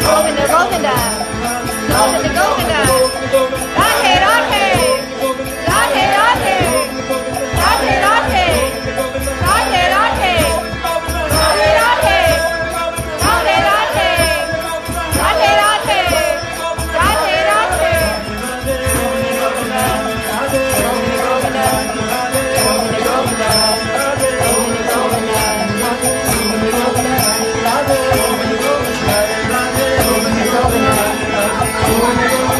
Govinda, Govinda, Govinda, Govinda. Radhe, Radhe, Radhe, Radhe, Radhe, Radhe, Radhe, Radhe, Radhe, Radhe, Radhe, Radhe, Radhe, Radhe, Radhe, Radhe. Govinda, Govinda, Govinda, Govinda, Govinda, Govinda, Govinda, Govinda.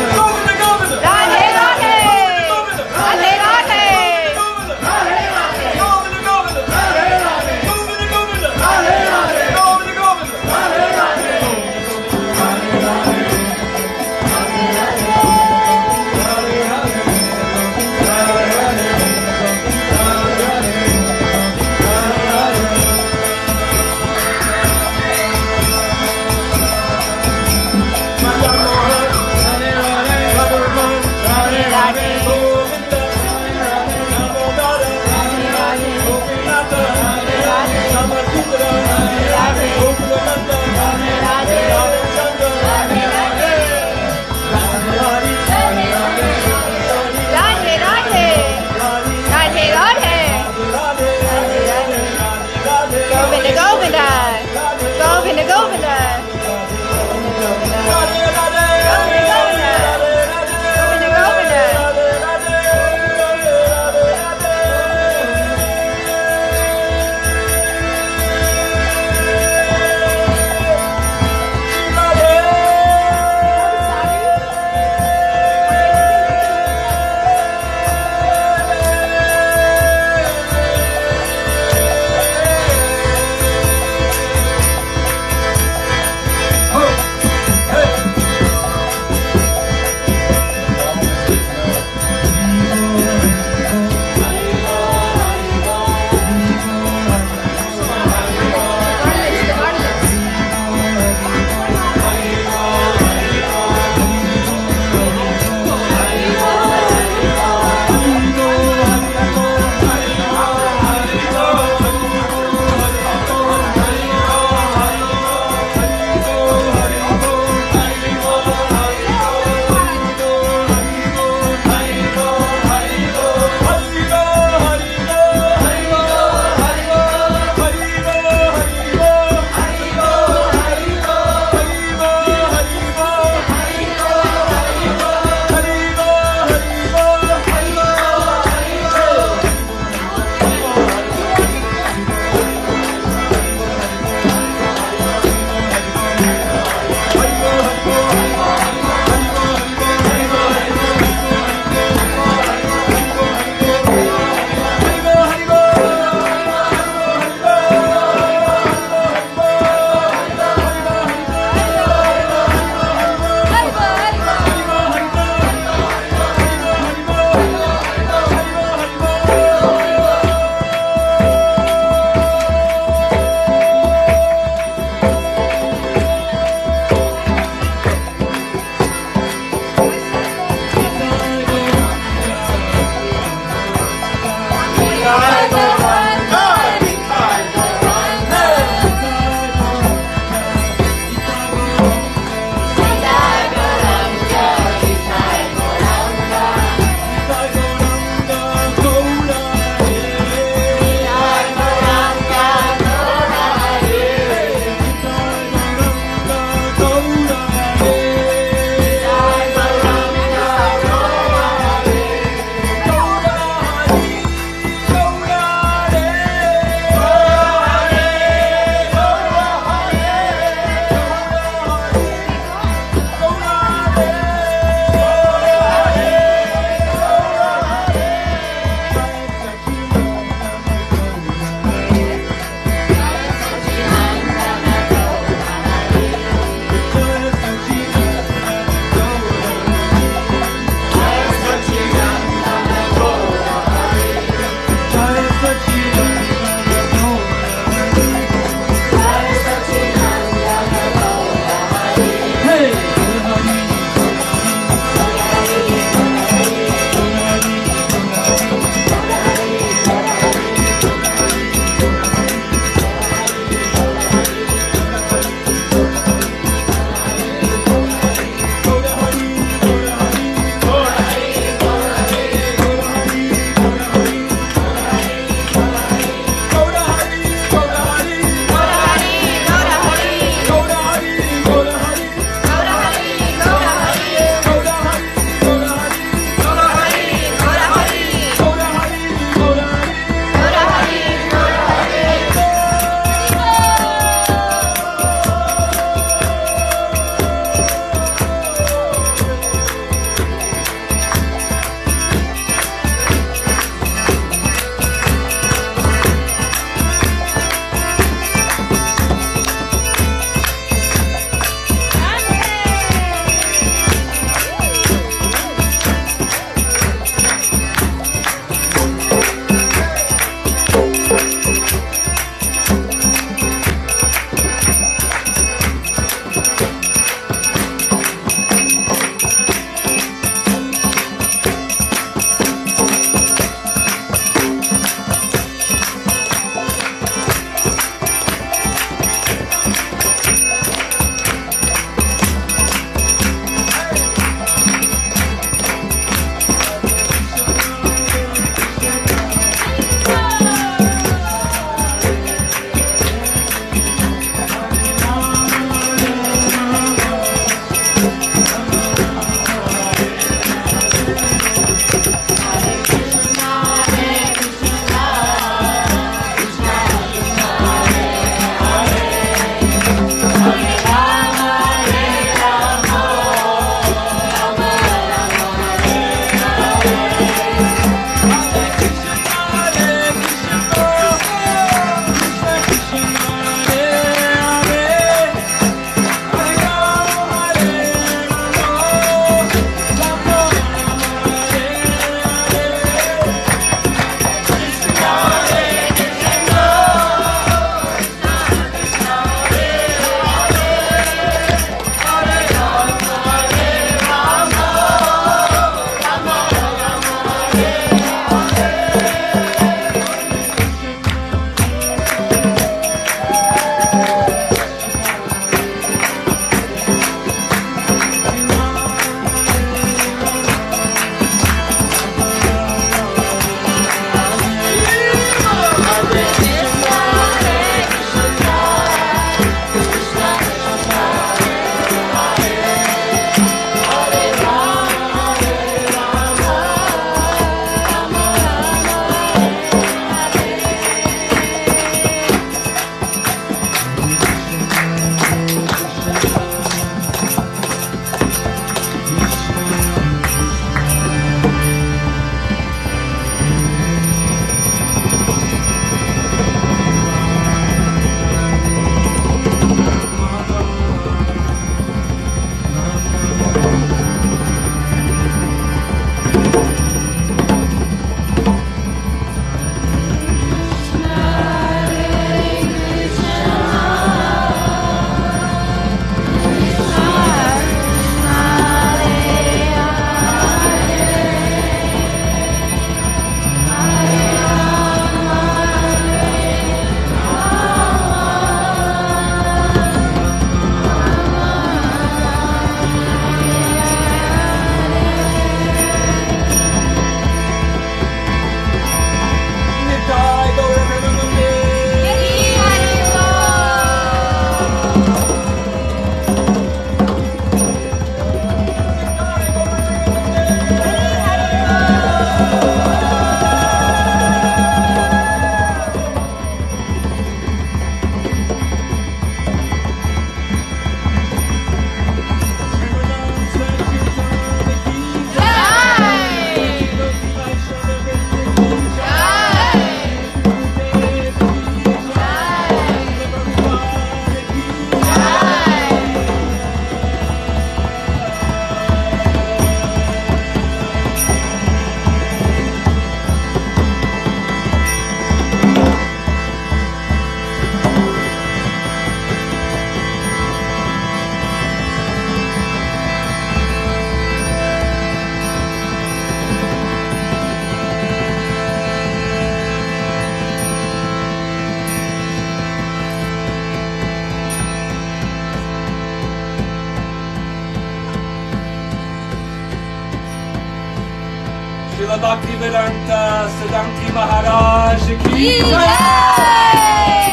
Srila Bhaktivedanta Siddhanti Maharaj ki Jai!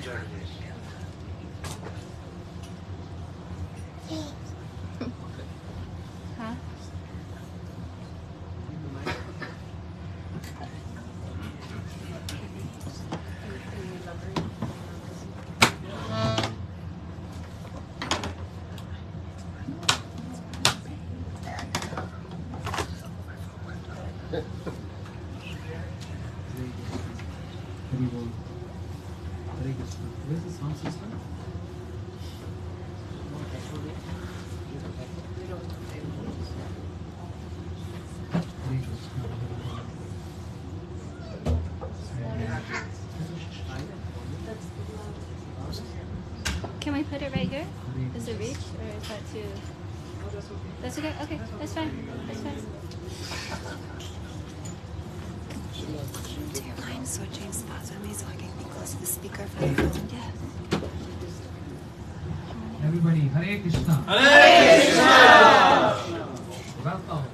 jai. Huh? Hare Krishna. Where's the sound system? Hare Krishna. Can we put it right here? Does it reach, or is that too? That's okay. Okay, that's fine. That's fine. Do you mind switching spots with me so I can be close to the speaker for the phone? Yeah. Everybody, Hare Krishna. Hare Krishna. Welcome.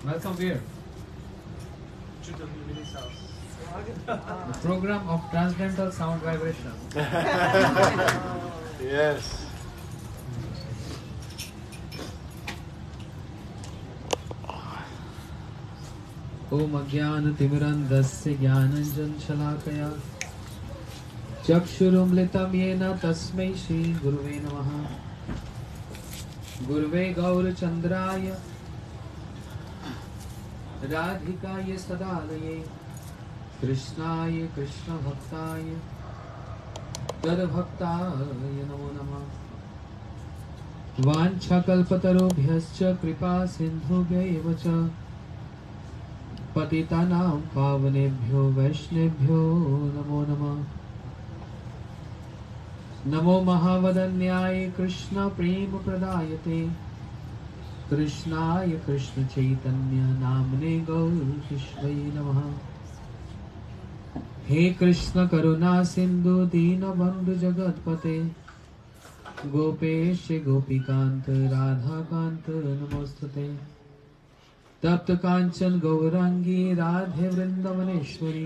Welcome here. The program of transcendental sound vibration. Yes. Om Ajnana Timirandasya Jnananjan Shalakaya Chakshurumlitam Yena Tasmai Shri Guruve Namaha Guruve Gaura Chandraya Radhikaya Sadalaye Krishnaya Krishna Bhaktaya Tadbhaktaya Namo Namah Vanchakalpatarobhyascha Kripa Sindhubhya Cha पतितानां पावनेभ्यो वैष्णवेभ्यो नमो नमः नमो महावदन्याय कृष्ण प्रेम प्रदायते कृष्णाय कृष्ण चैतन्य नामने गौरकिशोरे नमः हे कृष्ण करुणा सिंधु दीनबंधु जगतपते गोपेश गोपीकांत राधाकांत नमोस्तुते तप्त कांचन गौरांगी राधे वृंदावनेश्वरी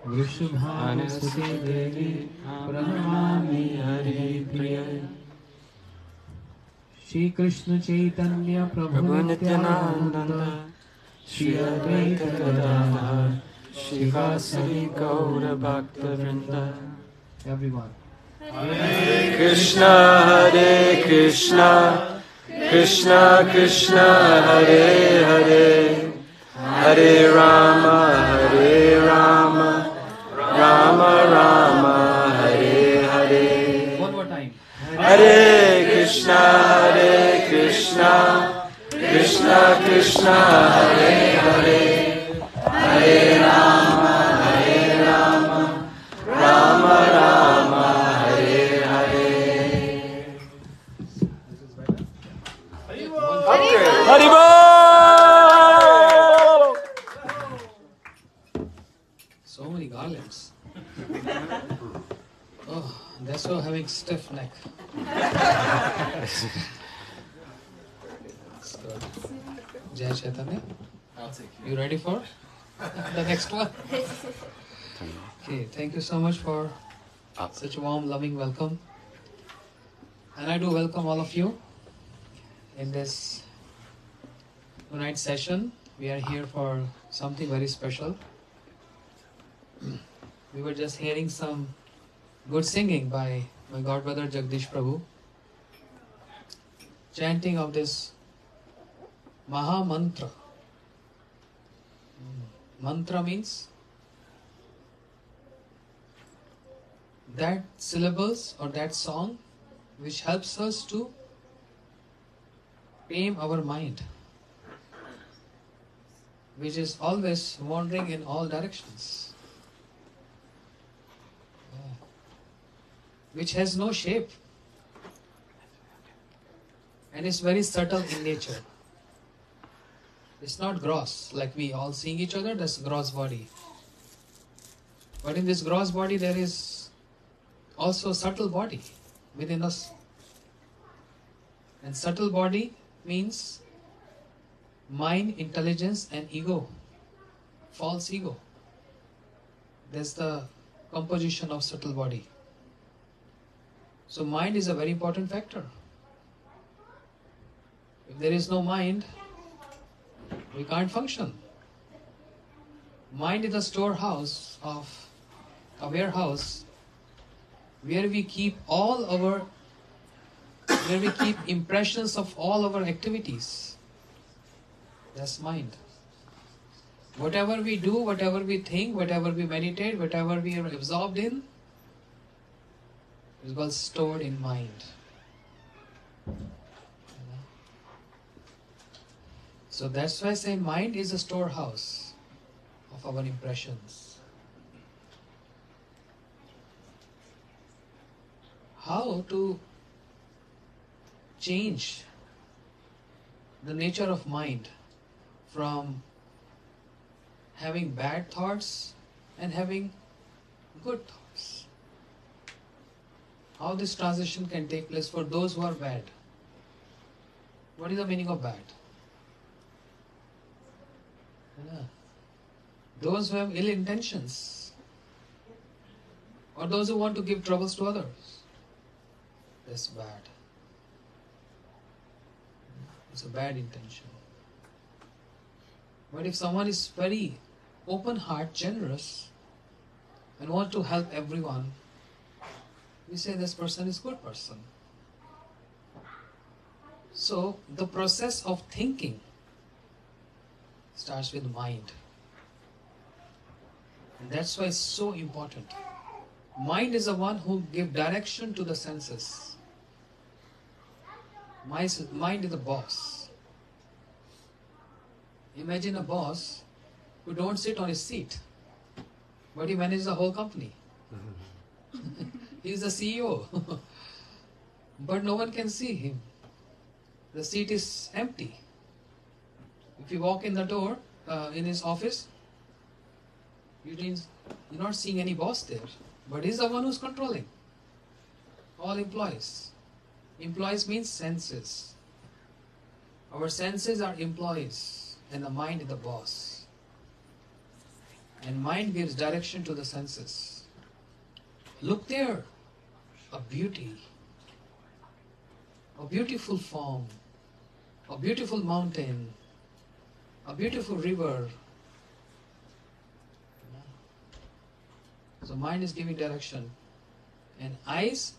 वृषभानुसुते देवी प्रणमामि हरिप्रिये श्री कृष्ण चैतन्य प्रभु Nityanand Shri Advaita Gadadhar Shivasari Gaura Bhakta Vrinda. everyone. Hare Krishna, Hare Krishna, Krishna Krishna, Hare Hare, Hare Rama, Hare Rama, Rama Rama, Hare Hare. One more time. Hare Krishna, Hare Krishna, Krishna Krishna, Hare Hare, Hare Rama, Hare Rama, Rama Rama, Hare Hare. Haribol! So many garlands. Oh, they're so having stiff neck. So, Jai Chaitanya, you ready for the next one? Okay, thank you so much for such a warm, loving welcome. And I do welcome all of you in this tonight's session. We are here for something very special. We were just hearing some good singing by my godbrother Jagdish Prabhu, chanting of this Maha Mantra. Mantra means that syllables or that song which helps us to tame our mind, which is always wandering in all directions, which has no shape. And it's very subtle in nature. It's not gross, like we all seeing each other, that's gross body. But in this gross body there is also a subtle body within us. And subtle body means mind, intelligence and ego, false ego. That's the composition of subtle body. So mind is a very important factor. If there is no mind, we can't function. Mind is a storehouse of a warehouse where we keep impressions of all our activities. That's mind. Whatever we do, whatever we think, whatever we meditate, whatever we are absorbed in, is all stored in mind. So that's why I say mind is a storehouse of our impressions. How to change the nature of mind from having bad thoughts and having good thoughts? How this transition can take place for those who are bad? What is the meaning of bad? Those who have ill intentions, or those who want to give troubles to others. That's bad. It's a bad intention. But if someone is very open heart, generous, and want to help everyone, we say this person is a good person. So the process of thinking starts with mind. And that's why it's so important. Mind is the one who gives direction to the senses. Mind is the boss. Imagine a boss who don't sit on his seat, but he manages the whole company. He is the CEO. But no one can see him. The seat is empty. If you walk in the door, in his office, you're not seeing any boss there. But he's the one who's controlling all employees. Employees means senses. Our senses are employees and the mind is the boss. And mind gives direction to the senses. Look there, a beauty, a beautiful form, a beautiful mountain, a beautiful river. So mind is giving direction. And eyes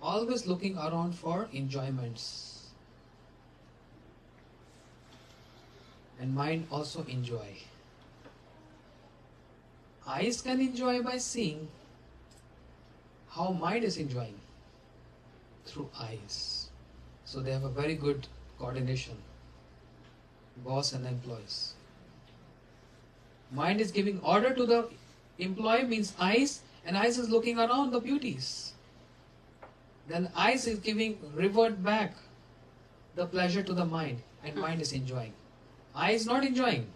always looking around for enjoyments. And mind also enjoy. Eyes can enjoy by seeing how mind is enjoying through eyes. So they have a very good coordination, boss and employees. Mind is giving order to the employee, means eyes, and eyes is looking around the beauties. Then eyes is giving revert back the pleasure to the mind, and mind is enjoying. Eye is not enjoying.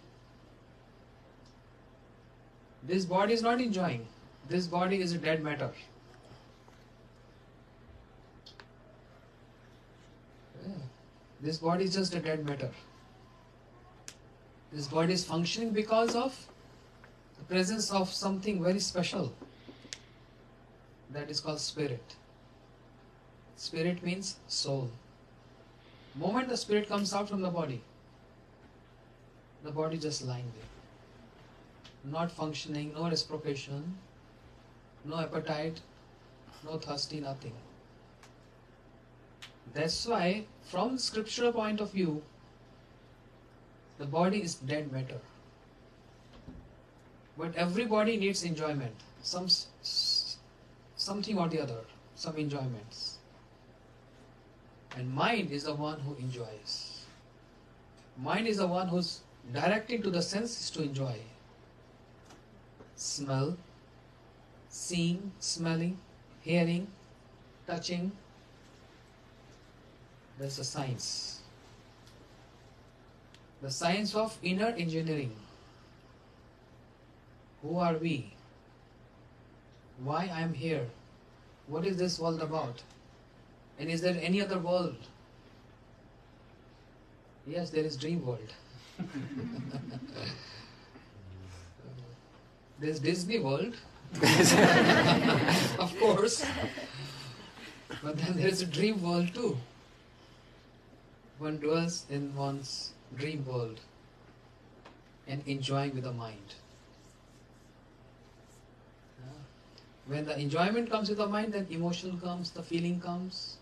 This body is not enjoying. This body is a dead matter. This body is just a dead matter. This body is functioning because of the presence of something very special that is called spirit. Spirit means soul. The moment the spirit comes out from the body just lying there. Not functioning, no reciprocation, no appetite, no thirsty, nothing. That's why, from the scriptural point of view, the body is dead matter. But every body needs enjoyment, something or the other, some enjoyments. And mind is the one who enjoys. Mind is the one who's directing to the senses to enjoy. Smell, seeing, smelling, hearing, touching. That's the science. The science of inner engineering. Who are we? Why I am here? What is this world about? And is there any other world? Yes, there is dream world. There's Disney World, of course. But then there is a dream world too. One dwells in one's dream world and enjoying with the mind. When the enjoyment comes with the mind, then emotion comes, the feeling comes.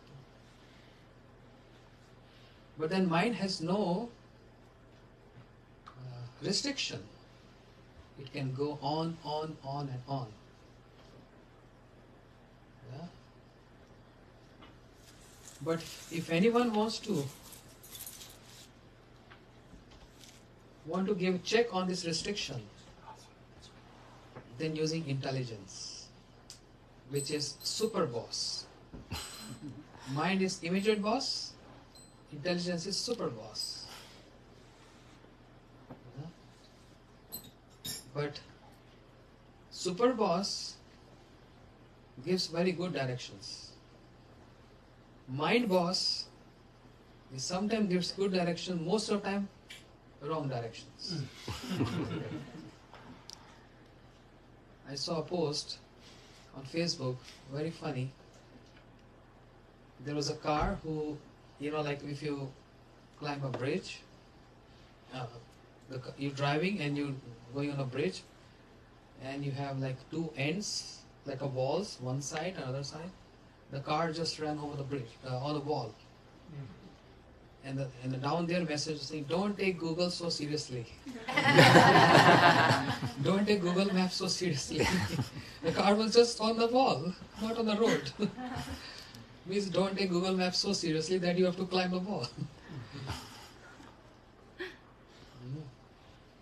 But then mind has no restriction. It can go on and on. Yeah? But if anyone wants to give check on this restriction, then using intelligence, which is super boss. Mind is immediate boss, intelligence is super boss. Yeah? But super boss gives very good directions. Mind boss is sometimes gives good direction, most of the time wrong directions. I saw a post on Facebook, very funny. There was a car who, like if you climb a bridge, you're driving and you're going on a bridge, and you have like two ends, like a walls, one side and other side. The car just ran over the bridge, on the wall. And the down there message saying, don't take Google so seriously. Don't take Google Maps so seriously. The car was just on the wall, not on the road. Means don't take Google Maps so seriously that you have to climb the wall.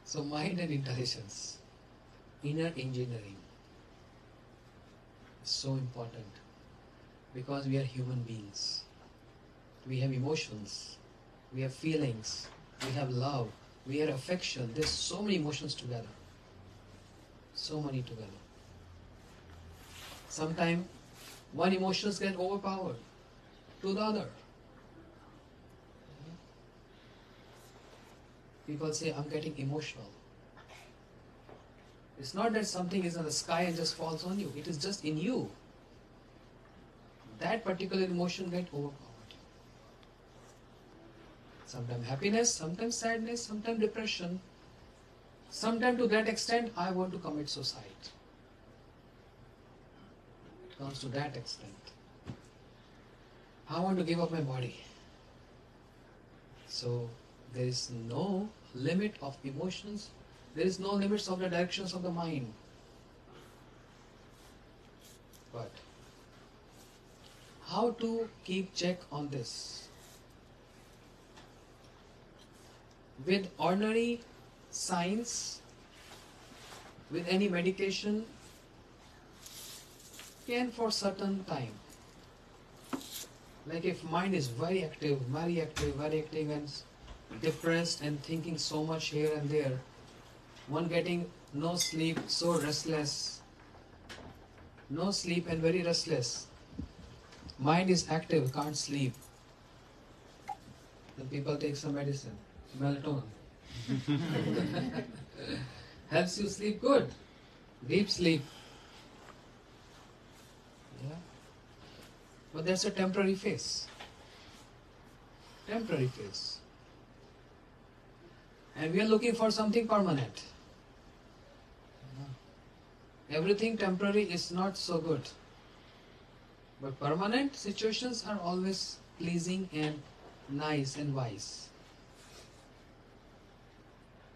So mind and intelligence, inner engineering is so important because we are human beings. We have emotions. We have feelings, we have love, we have affection. There's so many emotions together. So many together. Sometimes one emotions get overpowered to the other. People say, I'm getting emotional. It's not that something is in the sky and just falls on you. It is just in you. That particular emotion gets overpowered. Sometimes happiness, sometimes sadness, sometimes depression. Sometimes to that extent, I want to commit suicide. It comes to that extent. I want to give up my body. So there is no limit of emotions. There is no limits of the directions of the mind. But how to keep check on this? With ordinary science, with any medication, can for certain time. Like if mind is very active and depressed and thinking so much here and there, one getting no sleep, so restless, no sleep and very restless. Mind is active, can't sleep. Then people take some medicine. Melatonin. Helps you sleep good. Deep sleep. Yeah. But that's a temporary phase. Temporary phase. And we are looking for something permanent. Everything temporary is not so good. But permanent situations are always pleasing and nice and wise.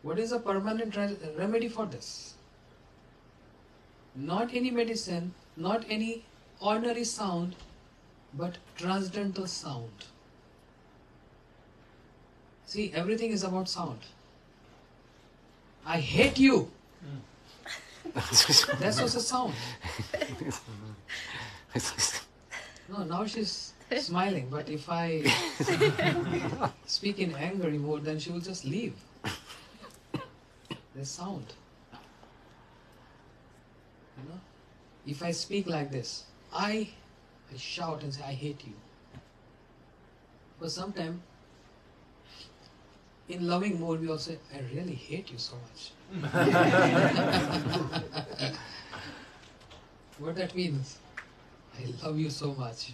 What is a permanent remedy for this? Not any medicine, not any ordinary sound, but transcendental sound. See, everything is about sound. I hate you. That's also sound. No, now she's smiling. But if I speak in angry mode, then she will just leave. There's sound. You know? If I speak like this, I shout and say, I hate you. But sometimes, in loving mode, we also say, I really hate you so much. What that means? I love you so much.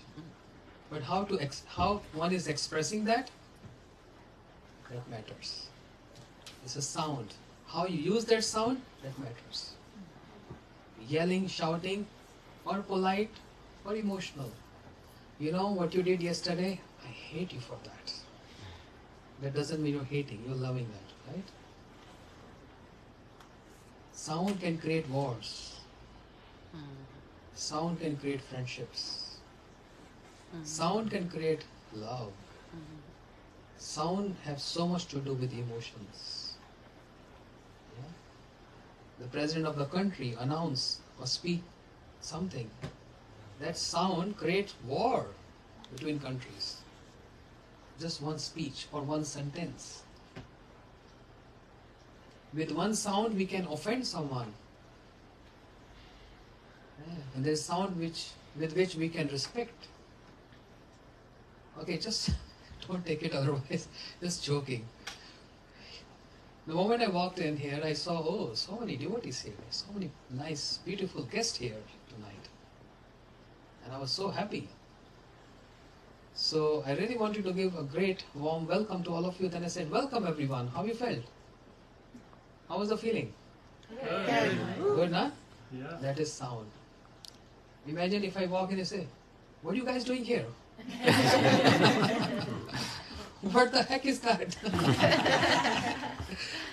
But how one is expressing that matters. It's a sound. How you use that sound, that matters. Yelling, shouting, or polite, or emotional. You know what you did yesterday? I hate you for that. That doesn't mean you're hating, you're loving that, right? Sound can create wars. Sound can create friendships. Sound can create love. Sound has so much to do with emotions. Yeah? The president of the country announce or speak something. That sound creates war between countries. Just one speech or one sentence. With one sound we can offend someone. And there's sound with which we can respect. Okay, just don't take it otherwise. Just joking. The moment I walked in here, I saw, oh, so many devotees here. So many nice, beautiful guests here tonight. And I was so happy. So I really wanted to give a great, warm welcome to all of you. Then I said, welcome everyone. How you felt? How was the feeling? Good, huh? Yeah. That is sound. Imagine if I walk in and say, what are you guys doing here? What the heck is that?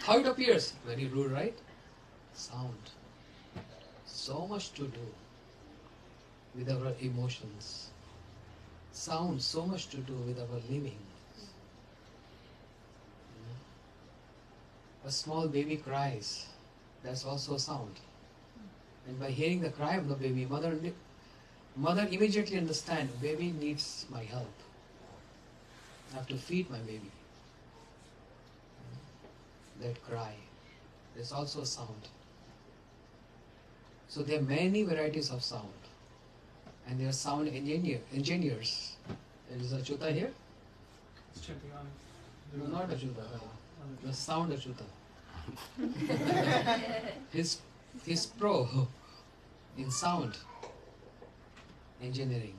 How it appears? Very rude, right? Sound. So much to do with our emotions. Sound, so much to do with our living. A small baby cries. That's also sound. And by hearing the cry of the baby, mother immediately understands, baby needs my help. I have to feed my baby. That cry. There's also sound. So there are many varieties of sound. And there are sound engineers. Is Achyuta here? No, not Achyuta. The sound Achyuta. He's pro in sound engineering.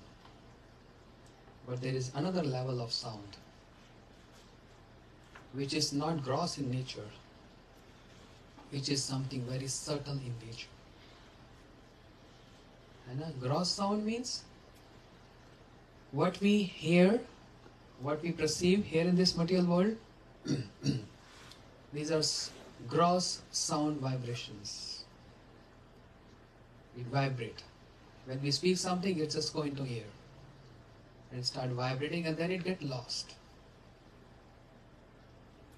But there is another level of sound which is not gross in nature, which is something very subtle in nature. And a gross sound means what we hear, what we perceive here in this material world, these are gross sound vibrations. It vibrates. When we speak something, it just goes into air. And it starts vibrating and then it gets lost.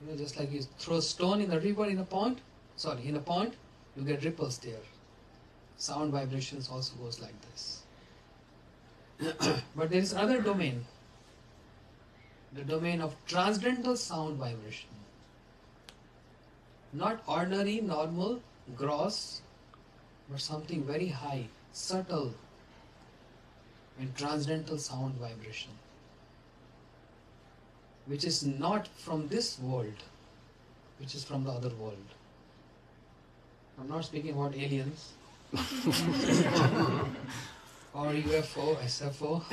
You know, just like you throw a stone in a river, in a pond, you get ripples there. Sound vibrations also goes like this. But there is another domain. The domain of transcendental sound vibration. Not ordinary, normal, gross, but something very high, subtle, and transcendental sound vibration, which is not from this world, which is from the other world. I'm not speaking about aliens or UFO, SFO.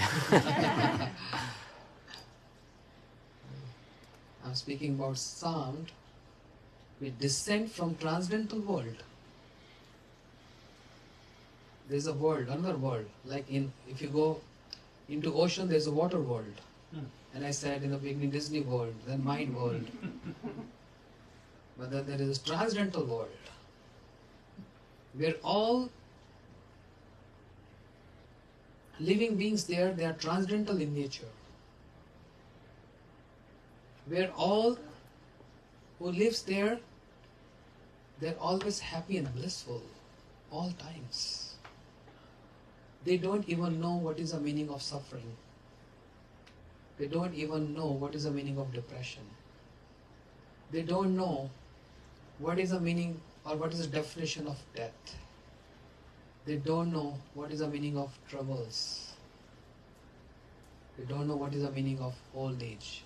I'm speaking about sound which descend from transcendental world. There's a world, another world. Like if you go into ocean, there's a water world. And I said in the beginning, Disney world, then mind world. But then there is a transcendental world, where all living beings there, they are transcendental in nature. Where all who lives there, they're always happy and blissful, all times. They don't even know what is the meaning of suffering. They don't even know what is the meaning of depression. They don't know what is the meaning or what is the definition of death. They don't know what is the meaning of troubles. They don't know what is the meaning of old age.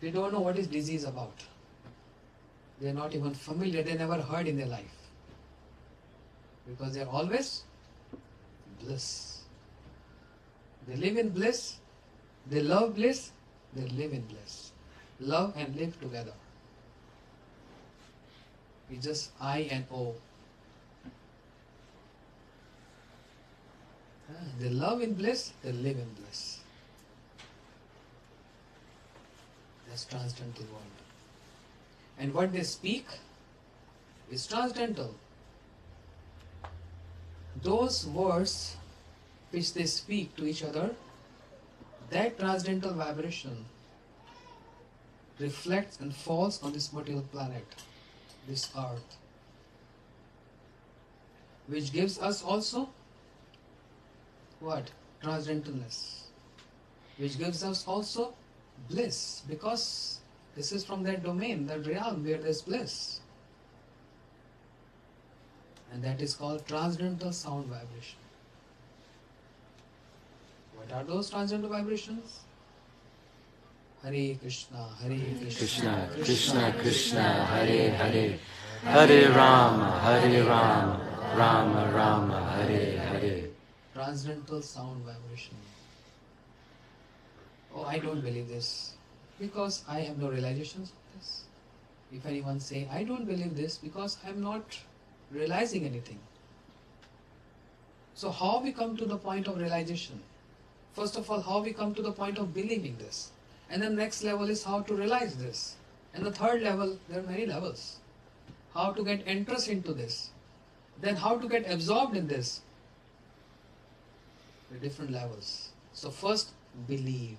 They don't know what is disease about. They are not even familiar, they never heard in their life. Because they are always bliss. They live in bliss, they love bliss, they live in bliss. Love and live together. It's just I and O. They love in bliss, they live in bliss. That's transcendental world. And what they speak is transcendental. Those words which they speak to each other, that transcendental vibration reflects and falls on this material planet, this earth, which gives us also what? Transcendentalness, which gives us also bliss, because this is from that domain, that realm where there is bliss. And that is called transcendental sound vibration. What are those transcendental vibrations? Hare Krishna, Hare Krishna, Krishna Krishna, Hare Hare, Hare Rama, Hare Rama, Rama Rama, Hare Hare. Transcendental sound vibration. Oh, I don't believe this because I have no realizations of this. If anyone say, I don't believe this because I am not realizing anything. So how we come to the point of realization? First of all, how we come to the point of believing this? And the next level is how to realize this. And the third level, there are many levels. How to get interest into this. Then how to get absorbed in this. The different levels. So first, believe.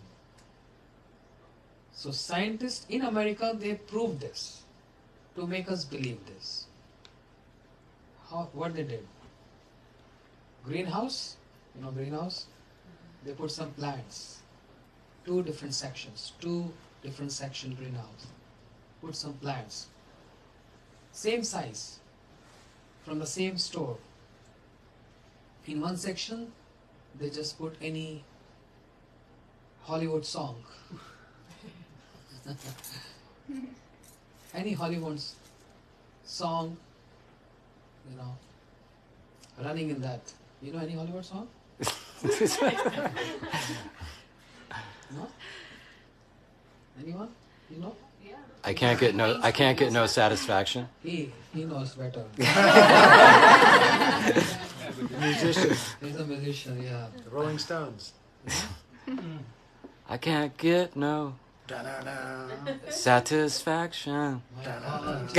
So scientists in America, they proved this to make us believe this. What they did? Greenhouse, you know greenhouse? They put some plants, two different sections greenhouse. Put some plants, same size, from the same store. In one section, they just put any Hollywood song. Any Hollywood song, you know, running in that. You know any Hollywood song? No? Anyone? You know? I can't get no satisfaction. He knows better. Musician. He's a musician, yeah. The Rolling Stones. I can't get no Da-da-da. satisfaction. My God.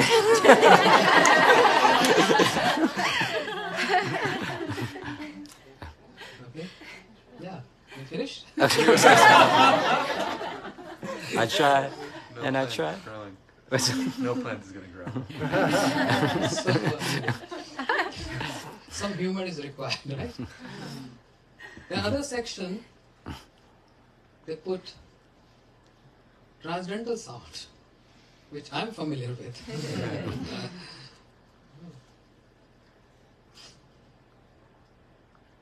Okay? Yeah. You finished? I tried, and I tried. No plant is going to grow. Some humor is required, right? The other section, they put transcendental sound, which I'm familiar with.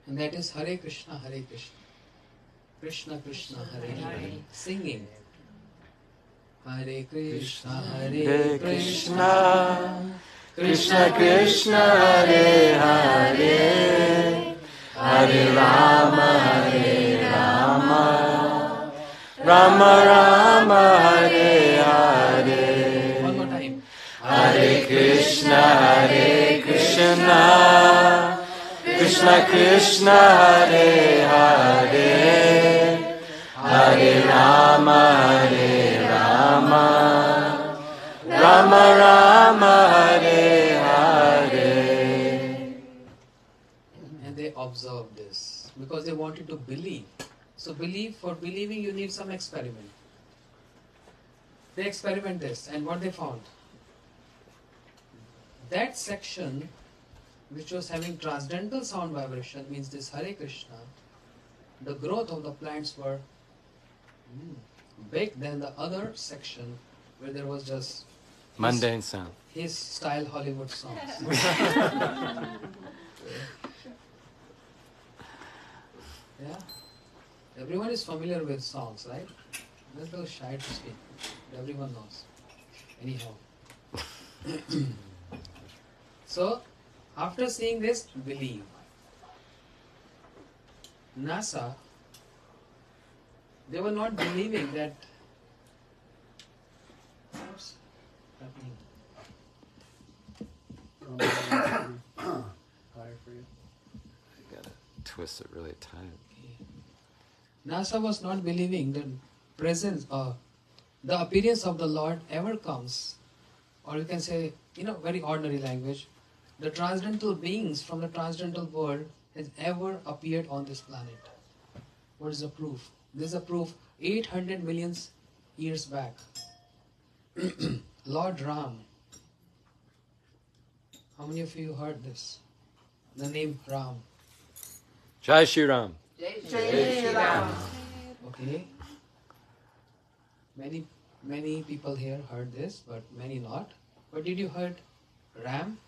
And that is Hare Krishna, Hare Krishna. Krishna Krishna, Hare Hare. Singing. Hare Krishna, Hare Krishna, Krishna Krishna, Hare Hare, Hare Rama, Hare Rama, Rama Rama, Hare Hare. one more time. Hare Krishna, Hare Krishna, Krishna Krishna, Hare Hare, Hare Rama, Hare Rama, Rama Rama, Hare Hare. And they observed this because they wanted to believe. So for believing you need some experiment. They experiment this, and what they found? That section which was having transcendental sound vibration, means this Hare Krishna, the growth of the plants were Big than the other section where there was just Mundane sound. his style Hollywood songs. Yeah. Everyone is familiar with songs, right? I'm just a little shy to speak. But everyone knows. Anyhow. So, after seeing this, believe. NASA, they were not believing that. What's happening? Higher for you. You gotta twist it really tight. NASA was not believing the presence or the appearance of the Lord ever comes, or you can say, very ordinary language, the transcendental beings from the transcendental world has ever appeared on this planet. What is the proof? This is a proof 800 million years back. Lord Ram. How many of you heard this? The name Ram. Jai Shri Ram. Okay. Many people here heard this, but many not. But did you heard Ram?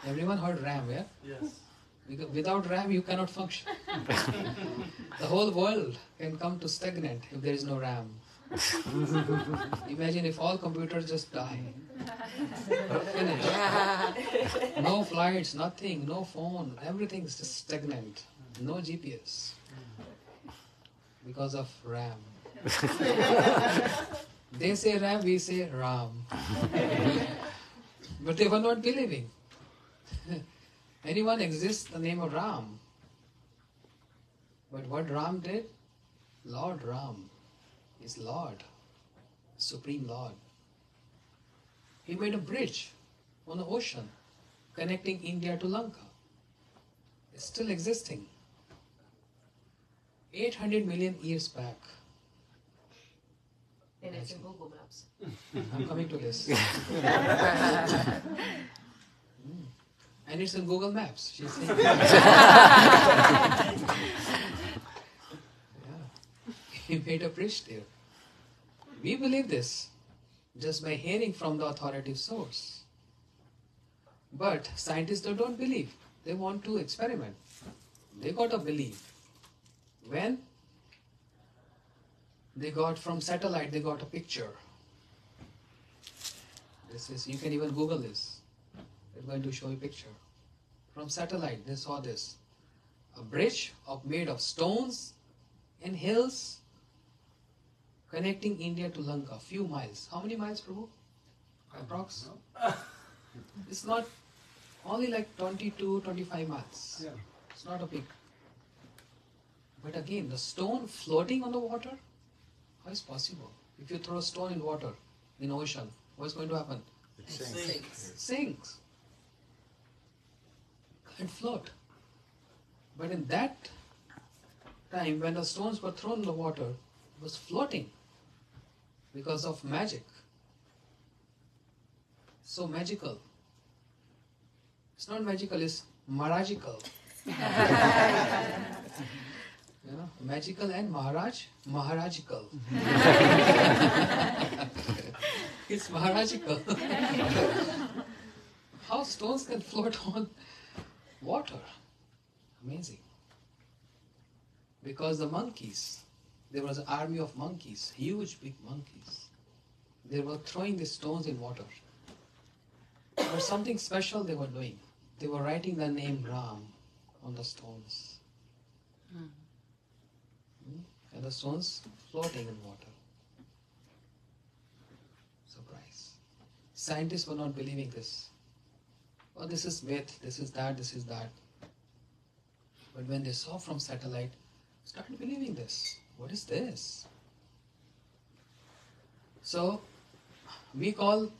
Everyone heard Ram, yeah? Yes. Because without RAM, you cannot function. The whole world can come to stagnant if there is no RAM. Imagine if all computers just die. Finished. No flights, nothing, no phone, everything is just stagnant. No GPS. Because of RAM. They say RAM, we say Ram. But they were not believing. Anyone exists the name of Ram. But what Ram did? Lord Ram is Lord, Supreme Lord. He made a bridge on the ocean connecting India to Lanka. It's still existing. 800 million years back. And it's in Google Maps. I'm coming to this. And it's in Google Maps. She's saying. Yeah. He made a bridge there. We believe this just by hearing from the authoritative source. But scientists don't believe. They want to experiment. They got to believe. When they got from satellite, they got a picture. This is, you can even Google this. It's going to show you a picture. From satellite, they saw this. A bridge made of stones and hills connecting India to Lanka. Few miles. How many miles, Prabhu? Approx? It's not only like 22, 25 miles. Yeah. It's not a big. But again, the stone floating on the water? How is possible? If you throw a stone in water, in ocean, what's going to happen? It sinks. Sinks. Can't float. But in that time, when the stones were thrown in the water, it was floating because of magic. So magical. It's not magical, it's Maharajical. Magical and Maharajical. It's Maharajical. How stones can float on water? Amazing. Because the monkeys, there was an army of monkeys, huge big monkeys. They were throwing the stones in water. But something special they were doing. They were writing the name Ram on the stones. And the stones floating in water. Surprise. Scientists were not believing this. Oh, this is myth, this is that, this is that. But when they saw from satellite, started believing this. What is this? So, we call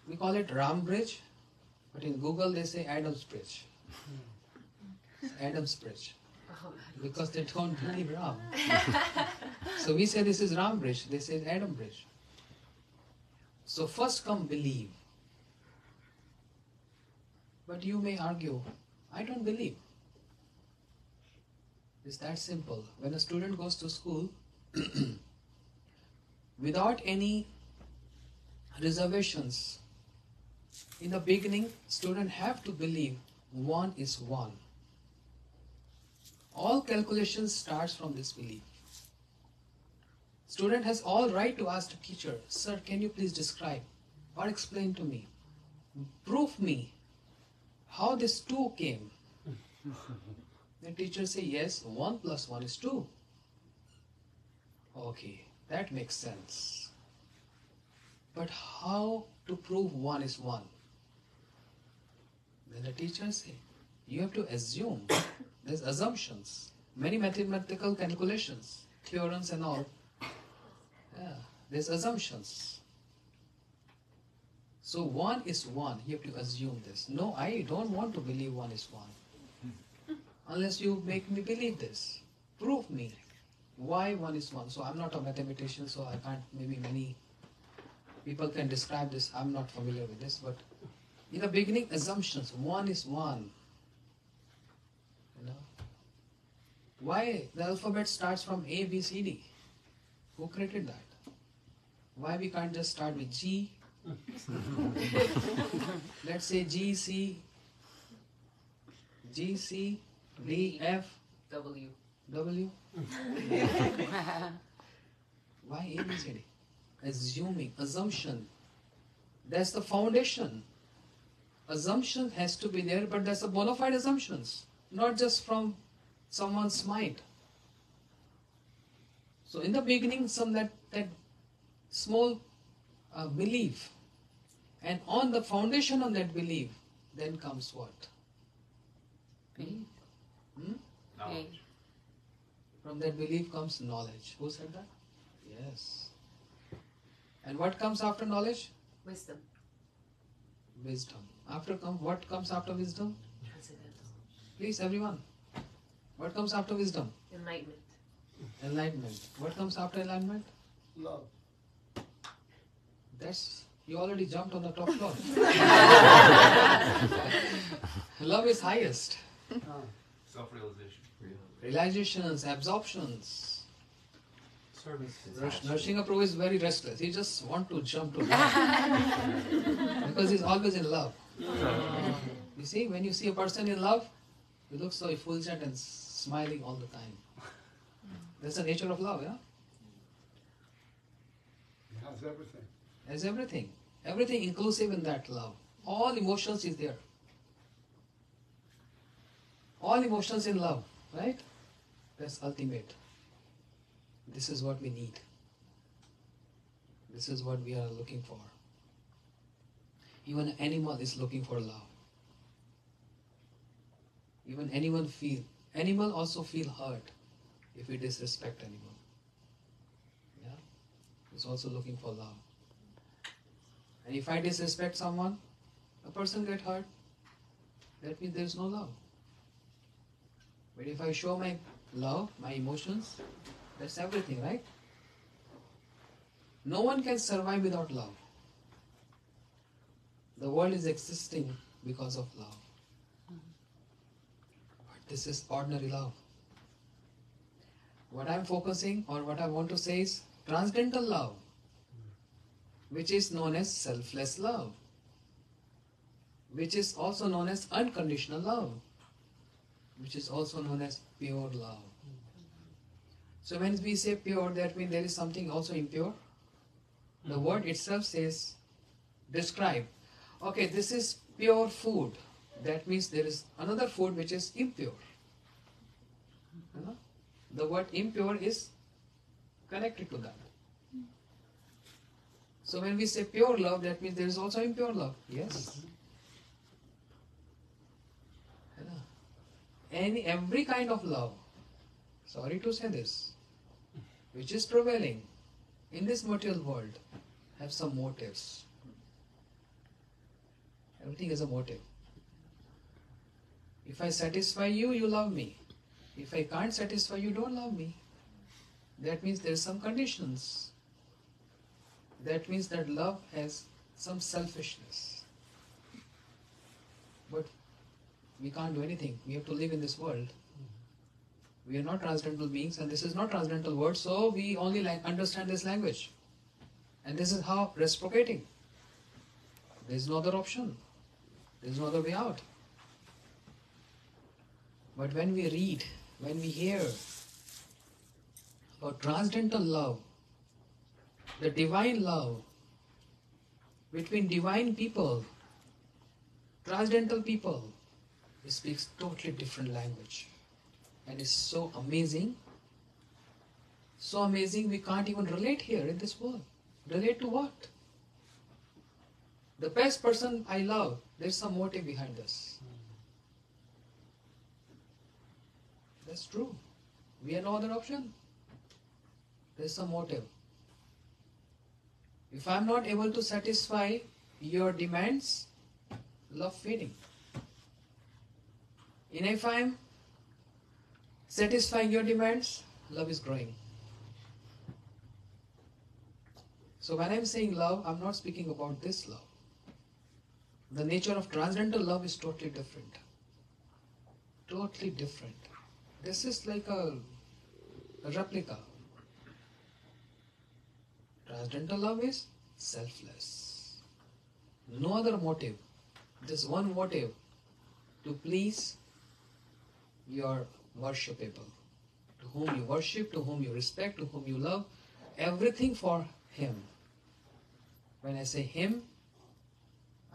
it Ram Bridge, but in Google they say Adam's Bridge. Adam's Bridge. Because they don't believe Ram. So we say this is Ram Bridge, they say Adam Bridge. So first come believe. But you may argue, I don't believe. It's that simple. When a student goes to school, without any reservations, in the beginning, students have to believe one is one. All calculations starts from this belief. Student has all right to ask the teacher, "Sir, can you please describe or explain to me, prove me how this 2 came?" The teacher say, "Yes, 1 plus 1 is 2. Okay, that makes sense. But how to prove 1 is 1? Then the teacher say, you have to assume. There's assumptions. Many mathematical calculations, theorems and all. Yeah, there's assumptions. So 1 is 1. You have to assume this. No, I don't want to believe 1 is 1. Unless you make me believe this. Prove me why 1 is 1. So I'm not a mathematician, so I can't, maybe many people can describe this. I'm not familiar with this, but in the beginning, assumptions. 1 is 1. You know? Why the alphabet starts from A, B, C, D? Who created that? Why we can't just start with G? Let's say G, C, D, F, W. W. Why A, B, C, D? Assuming, assumption. That's the foundation. Assumption has to be there, but that's a bona fide assumptions, not just from someone's mind. So in the beginning, that small belief, and on the foundation of that belief, then comes what? Knowledge. From that belief comes knowledge. Who said that? Yes. And what comes after knowledge? Wisdom. Wisdom. What comes after wisdom? Transcendental. Please, everyone. What comes after wisdom? Enlightenment. Enlightenment. What comes after enlightenment? Love. You already jumped on the top floor. Love is highest. Self-realization. Realizations, absorptions. Service. Nrsimhaprabhu is very restless. He just wants to jump to love. Because he's always in love. You see, when you see a person in love, he looks so effulgent and smiling all the time. That's the nature of love, yeah? He has everything. Has everything. Everything inclusive in that love. All emotions is there. All emotions in love, right? That's ultimate. This is what we need. This is what we are looking for. Even an animal is looking for love. Even animal also feel hurt if we disrespect animal. Yeah? It's also looking for love. And if I disrespect someone, a person get hurt, that means there is no love. But if I show my love, my emotions, that's everything, right? No one can survive without love. The world is existing because of love. But this is ordinary love. What I'm focusing or what I want to say is transcendental love, which is known as selfless love, which is also known as unconditional love, which is also known as pure love. So when we say pure, that means there is something also impure. The word itself says, describe. Okay, this is pure food. That means there is another food which is impure. You know? The word impure is connected to that. So when we say pure love, that means there is also impure love. Yes. Every kind of love, sorry to say this, which is prevailing in this material world, have some motives. Everything is a motive. If I satisfy you, you love me. If I can't satisfy you, don't love me. That means there are some conditions. That means that love has some selfishness. But we can't do anything. We have to live in this world. We are not transcendental beings, and this is not transcendental word, so we only understand this language. And this is how reciprocating. There is no other option. There is no other way out. But when we read, when we hear about transcendental love, the divine love between divine people, transcendental people, it speaks totally different language. And it's so amazing we can't even relate here in this world. Relate to what? The best person I love, there's some motive behind this. That's true. We have no other option. There's some motive. If I'm not able to satisfy your demands, love fading. And if I'm satisfying your demands, love is growing. So when I'm saying love, I'm not speaking about this love. The nature of transcendental love is totally different. Totally different. This is like a replica. Transcendental love is selfless. No other motive. Just one motive, to please your worshipable, to whom you worship, to whom you respect, to whom you love, everything for Him. When I say Him,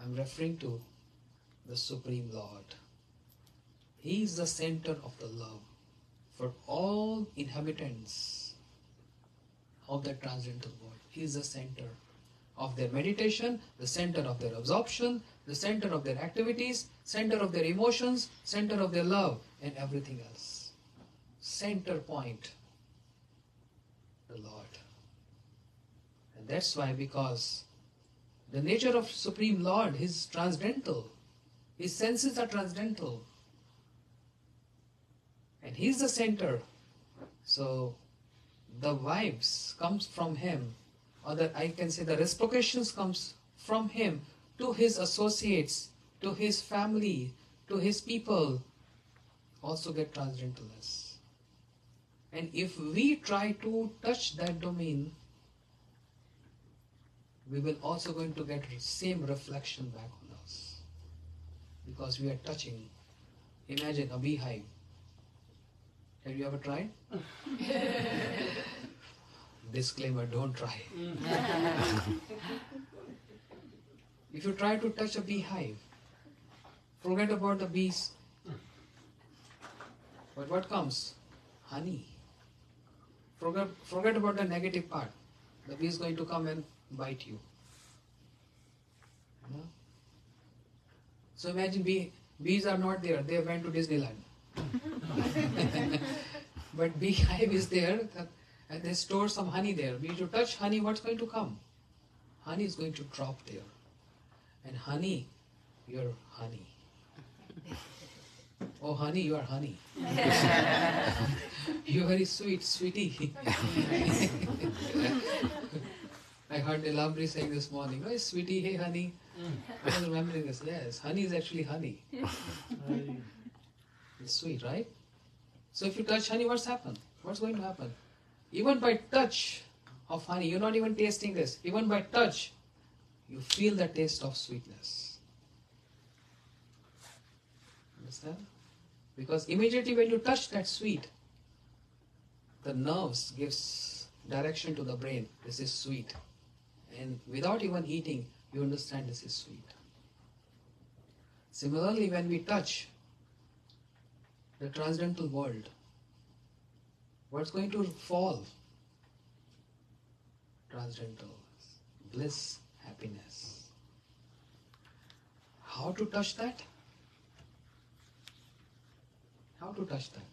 I'm referring to the Supreme Lord. He is the center of the love for all inhabitants of the transcendental world. He is the center of their meditation, the center of their absorption, the center of their activities, center of their emotions, center of their love, and everything else. Center point, the Lord. And that's why, because the nature of Supreme Lord is transcendental. His senses are transcendental. And He's the center. So the vibes comes from Him, or I can say the reciprocations comes from Him to His associates, to His family, to His people, also get transcendentalness. And if we try to touch that domain, we will also going to get same reflection back on us. Because we are touching. Imagine a beehive. Have you ever tried? Disclaimer, don't try. If you try to touch a beehive, forget about the bees. But what comes? Honey. Forget about the negative part. The bee is going to come and bite you. You know? So imagine bees are not there. They went to Disneyland. But beehive is there and they store some honey there. If you touch honey, what's going to come? Honey is going to drop there. And honey, you're honey. Oh honey, you are honey. You're very sweet, sweetie. I heard Delabri saying this morning, "Oh, sweetie, hey honey." I was remembering this. Yes, honey is actually honey. It's sweet, right? So if you touch honey, what's happened? What's going to happen? Even by touch of honey, you're not even tasting this. Even by touch, you feel the taste of sweetness. Understand? Because immediately when you touch that sweet, the nerves gives direction to the brain. This is sweet. And without even eating, you understand this is sweet. Similarly, when we touch the transcendental world, what's going to fall? Transcendental bliss, happiness. How to touch that? How to touch that?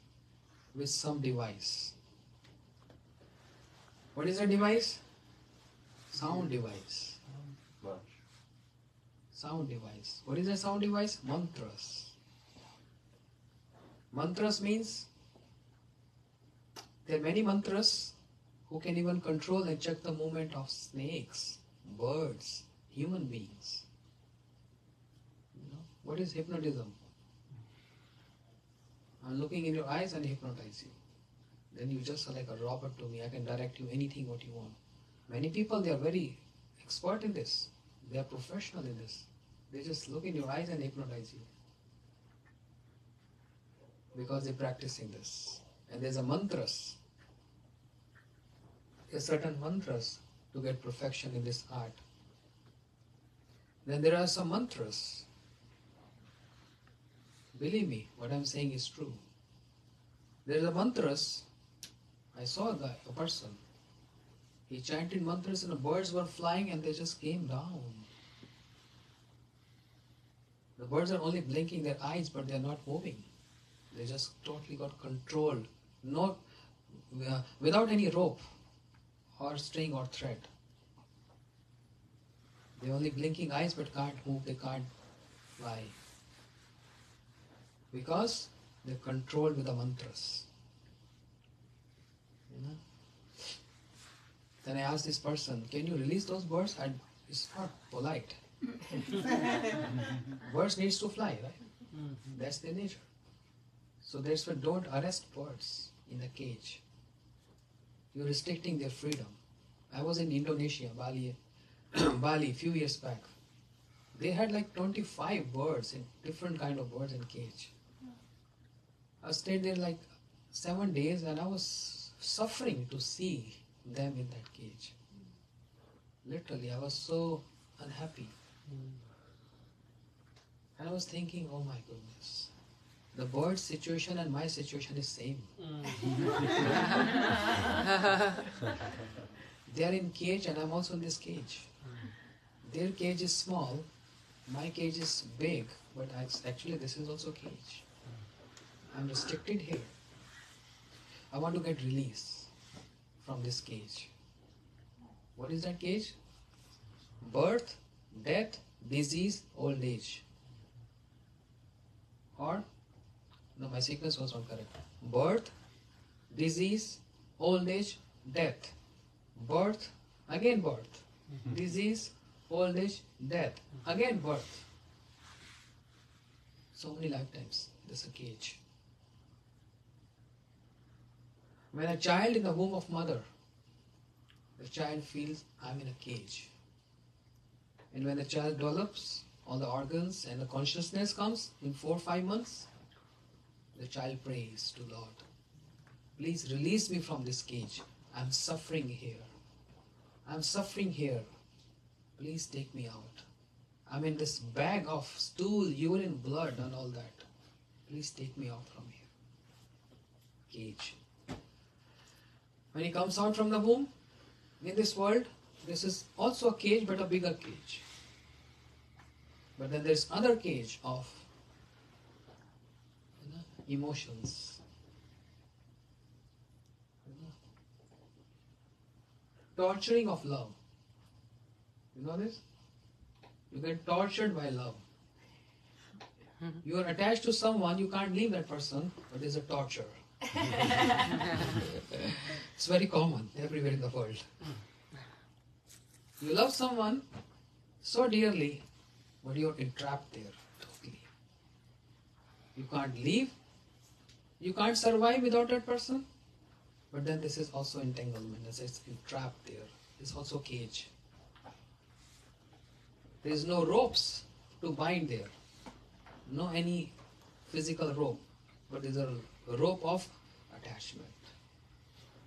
With some device. What is a device? Sound device. Sound device. What is a sound device? Mantras. Mantras means there are many mantras who can even control and check the movement of snakes, birds, human beings. You know, what is hypnotism? I'm looking in your eyes and hypnotize you. Then you just are like a robot to me. I can direct you anything what you want. Many people, they are very expert in this. They are professional in this. They just look in your eyes and hypnotize you. Because they're practicing this. And there's a mantras. There's certain mantras to get perfection in this art. Then there are some mantras. Believe me, what I'm saying is true. There's a mantras. I saw a person. He chanted mantras and the birds were flying and they just came down. The birds are only blinking their eyes, but they're not moving. They just totally got controlled. Not, without any rope or string or thread. They're only blinking eyes but can't move, they can't fly. Because they're controlled with the mantras. You know? Then I asked this person, can you release those birds? And it's not polite. Birds needs to fly, right? That's their nature. So that's why don't arrest birds in a cage. You're restricting their freedom. I was in Indonesia, Bali a few years back. They had like 25 birds, different kind of birds in cage. I stayed there like 7 days and I was suffering to see them in that cage. Literally, I was so unhappy. And I was thinking, oh my goodness, the bird's situation and my situation is same. They are in cage and I'm also in this cage. Their cage is small, my cage is big, but actually this is also cage. I'm restricted here. I want to get release from this cage. What is that cage? Birth, death, disease, old age. Or, no, my sequence was not correct. Birth, disease, old age, death. Birth, again birth. Disease, old age, death. Again birth. So many lifetimes. This is a cage. When a child in the womb of mother, the child feels, I'm in a cage. And when the child develops, all the organs and the consciousness comes in 4 or 5 months, the child prays to Lord, please release me from this cage. I'm suffering here. I'm suffering here. Please take me out. I'm in this bag of stool, urine, blood and all that. Please take me out from here. Cage. When he comes out from the womb, in this world, this is also a cage but a bigger cage. But then there's other cage of emotions. Torturing of love. You know this? You get tortured by love. You are attached to someone, you can't leave that person, but there's a torture. It's very common everywhere in the world. You love someone so dearly, but you're entrapped there totally. You can't leave. You can't survive without that person. But then this is also entanglement. This is entrapped there. It's also cage. There is no ropes to bind there. No any physical rope. But there's a rope of attachment.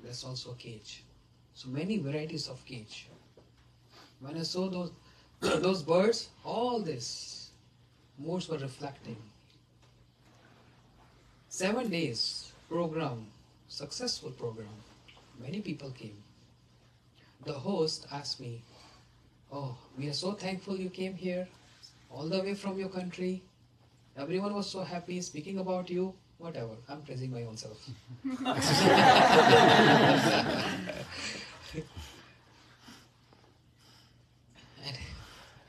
That's also a cage. So many varieties of cage. When I saw those those birds, all this moods were reflecting. 7 days program, successful program. Many people came. The host asked me, oh, we are so thankful you came here, all the way from your country. Everyone was so happy speaking about you. Whatever, I'm praising my own self. And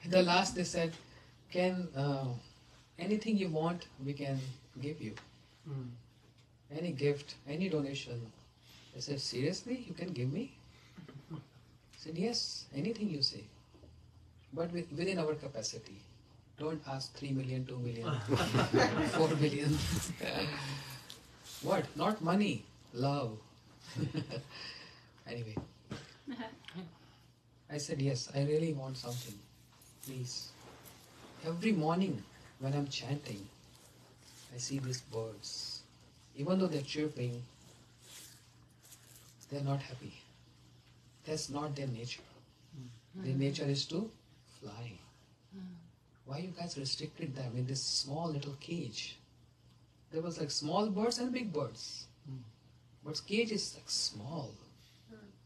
in the last they said, can anything you want, we can give you. Any gift, any donation. I said, seriously, you can give me? I said, yes, anything you say. But within our capacity. Don't ask 3 million, 2 million, 4 million. What? Not money. Love. Anyway. I said, yes, I really want something. Please. Every morning when I'm chanting, I see these birds. Even though they're chirping, they're not happy. That's not their nature. Their nature is to fly. Why you guys restricted them in this small little cage? There was like small birds and big birds. But cage is like small.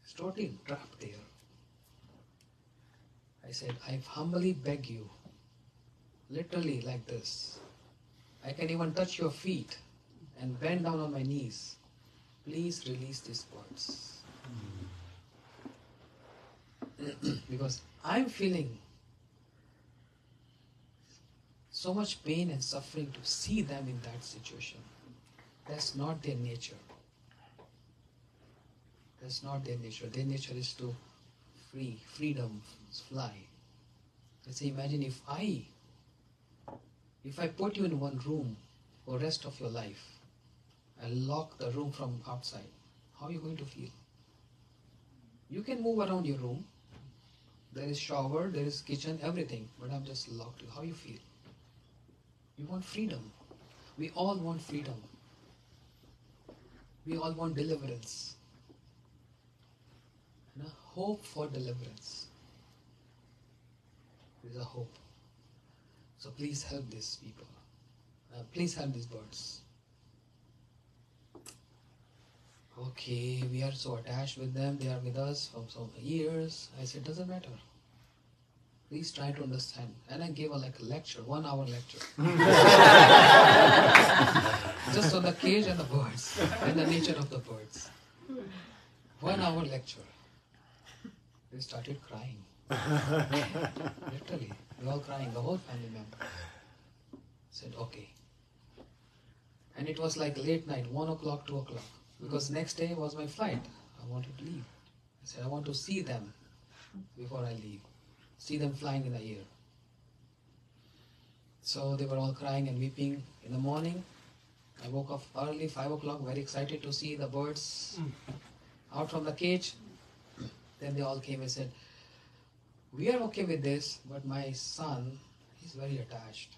It's totally trapped there. I said, I humbly beg you, literally like this. I can even touch your feet and bend down on my knees. Please release these birds. Because I'm feeling so much pain and suffering to see them in that situation. That's not their nature. That's not their nature. Their nature is to freedom, fly. Let's say, imagine if I put you in one room for the rest of your life, I lock the room from outside, how are you going to feel? You can move around your room. There is shower, there is kitchen, everything, but I'm just locked. How you feel? You want freedom. We all want freedom. We all want deliverance. And a hope for deliverance. There is a hope. So please help these people. Please help these birds. Okay, we are so attached with them. They are with us from so many years. I said, doesn't matter. Please try to understand. And I gave a lecture, 1 hour lecture. Just on the cage and the birds and the nature of the birds. 1 hour lecture. We started crying. Literally, we all crying, the whole family member. Said, okay. And it was like late night, 1 o'clock, 2 o'clock. Because next day was my flight. I wanted to leave. I said, I want to see them before I leave. See them flying in the air. So they were all crying and weeping. In the morning, I woke up early, 5 o'clock, very excited to see the birds out from the cage. Then they all came and said, we are okay with this, but my son, he's very attached.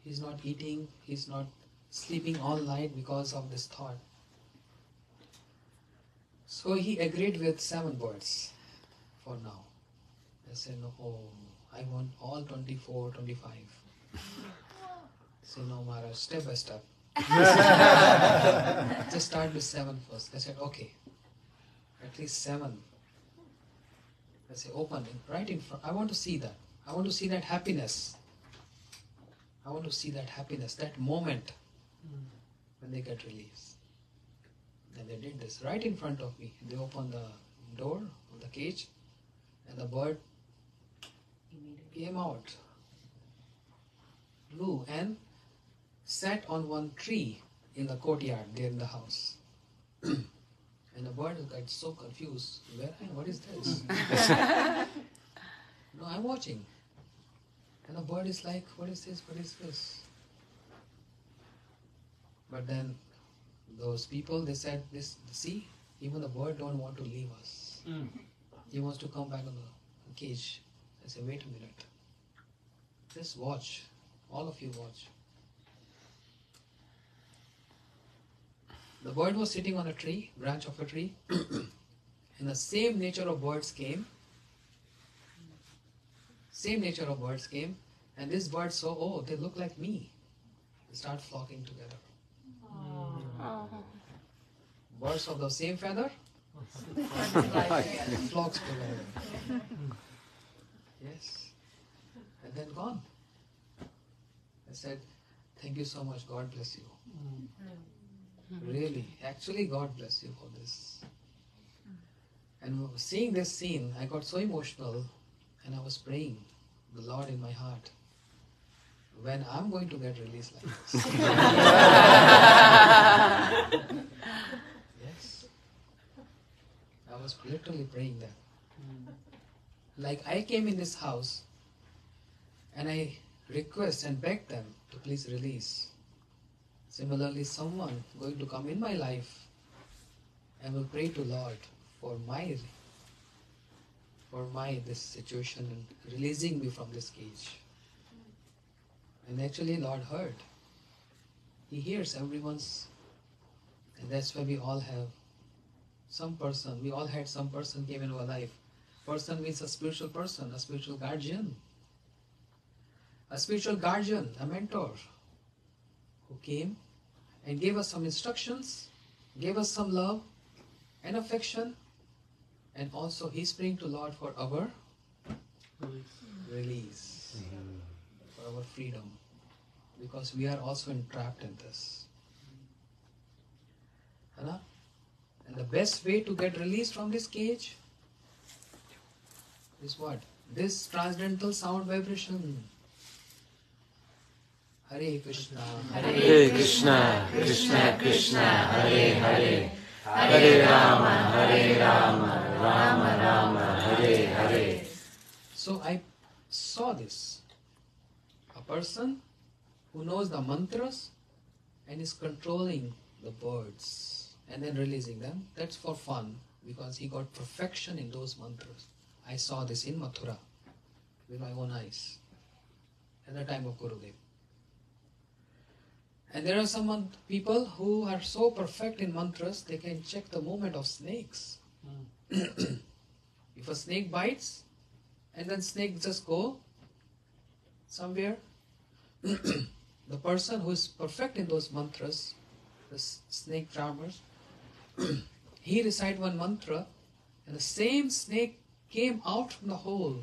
He's not eating, he's not sleeping all night because of this thought. So he agreed with 7 birds for now. I said, no, I want all 24, 25. So no, Maharaj, step by step. Just start with 7 first. I said, okay, at least 7. I said, open it right in front. I want to see that. I want to see that happiness. I want to see that happiness, that moment when they get released. And they did this right in front of me. They opened the door of the cage and the bird came out, flew and sat on one tree in the courtyard there in the house. And the bird got so confused. What is this? No, I'm watching. And the bird is like, what is this? What is this? But then those people, they said, see, even the bird don't want to leave us. He wants to come back on the cage. I said, wait a minute. Just watch. All of you watch. The bird was sitting on a tree, branch of a tree. And the same nature of birds came. Same nature of birds came. And this bird saw, oh, they look like me. They start flocking together. Birds of the same feather flocks together. Yes. And then gone. I said, thank you so much. God bless you. Really, actually God bless you for this. And seeing this scene, I got so emotional and I was praying the Lord in my heart, when I'm going to get released like this. Yes. I was literally praying that. Like I came in this house and I request and beg them to please release. Similarly, someone going to come in my life and will pray to Lord for this situation and releasing me from this cage. And actually Lord heard. He hears everyone's, and that's why we all have some person, we all had some person came into our life. Person means a spiritual person, a spiritual guardian. A spiritual guardian, a mentor, who came and gave us some instructions, gave us some love and affection, and also He's praying to Lord for our release, for our freedom, because we are also entrapped in this. Right? And the best way to get released from this cage is what? This transcendental sound vibration. Hare Krishna, Hare Krishna, Krishna Krishna, Hare Hare, Hare Rama, Rama Rama, Hare Hare. So I saw this. A person who knows the mantras and is controlling the birds and then releasing them. That's for fun because he got perfection in those mantras. I saw this in Mathura with my own eyes at the time of Gurudev. And there are some people who are so perfect in mantras, they can check the movement of snakes. If a snake bites, and then snake just go somewhere, the person who is perfect in those mantras, the snake charmers, he recited one mantra, and the same snake came out from the hole.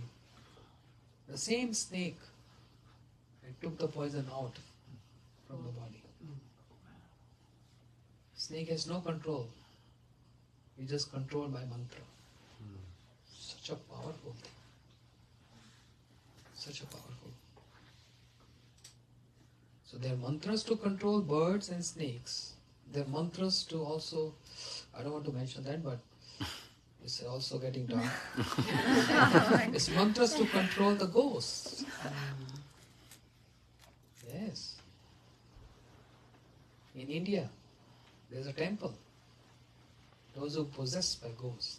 The same snake, and took the poison out from the body. Snake has no control. He just controlled by mantra. Such a powerful thing. Such a powerful. So there are mantras to control birds and snakes. There are mantras to also, I don't want to mention that, but it's also getting dark. It's mantras to control the ghosts. Yes. In India, there's a temple. Those who possessed by ghosts.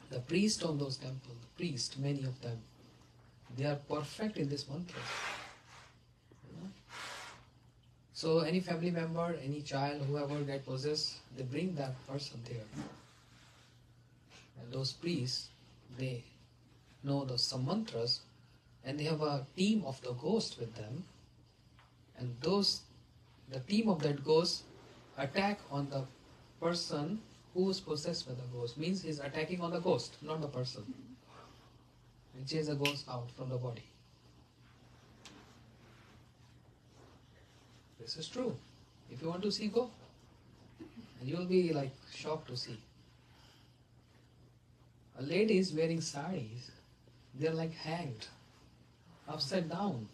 The priest on those temples, many of them, they are perfect in this mantra. You know? So any family member, any child, whoever get possessed, they bring that person there. And those priests, they know some mantras, and they have a team of the ghost with them. And the team of that ghost attack on the person who is possessed by the ghost. Means he's attacking on the ghost, not the person. And chase the ghost out from the body. This is true. If you want to see, go. And you will be like shocked to see. A lady is wearing saris. They're like hanged, upside down.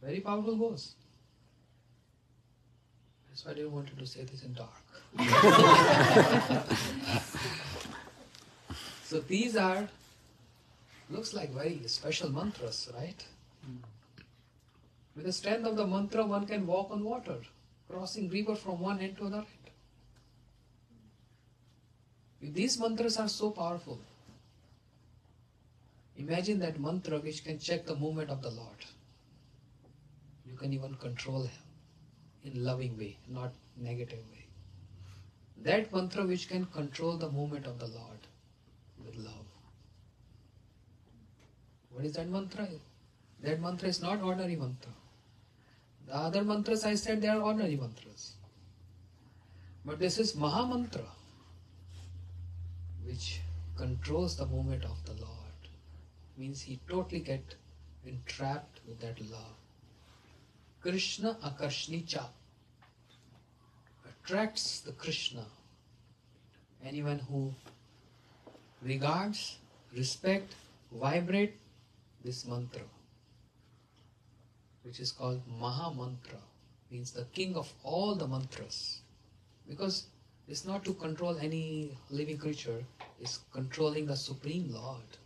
Very powerful ghost. That's why I didn't want to say this in dark. So these are, looks like very special mantras, right? With the strength of the mantra, one can walk on water, crossing river from one end to another end. If these mantras are so powerful, imagine that mantra which can check the movement of the Lord. You can even control Him in loving way, not negative way. That mantra which can control the movement of the Lord with love. What is that mantra? That mantra is not ordinary mantra. The other mantras I said, they are ordinary mantras. But this is Maha Mantra, which controls the movement of the Lord. Means he totally get entrapped with that love. Krishna Akarshnicha attracts the Krishna. Anyone who regards, respect, vibrate this mantra, which is called Maha Mantra, means the king of all the mantras. Because it's not to control any living creature, it's controlling the Supreme Lord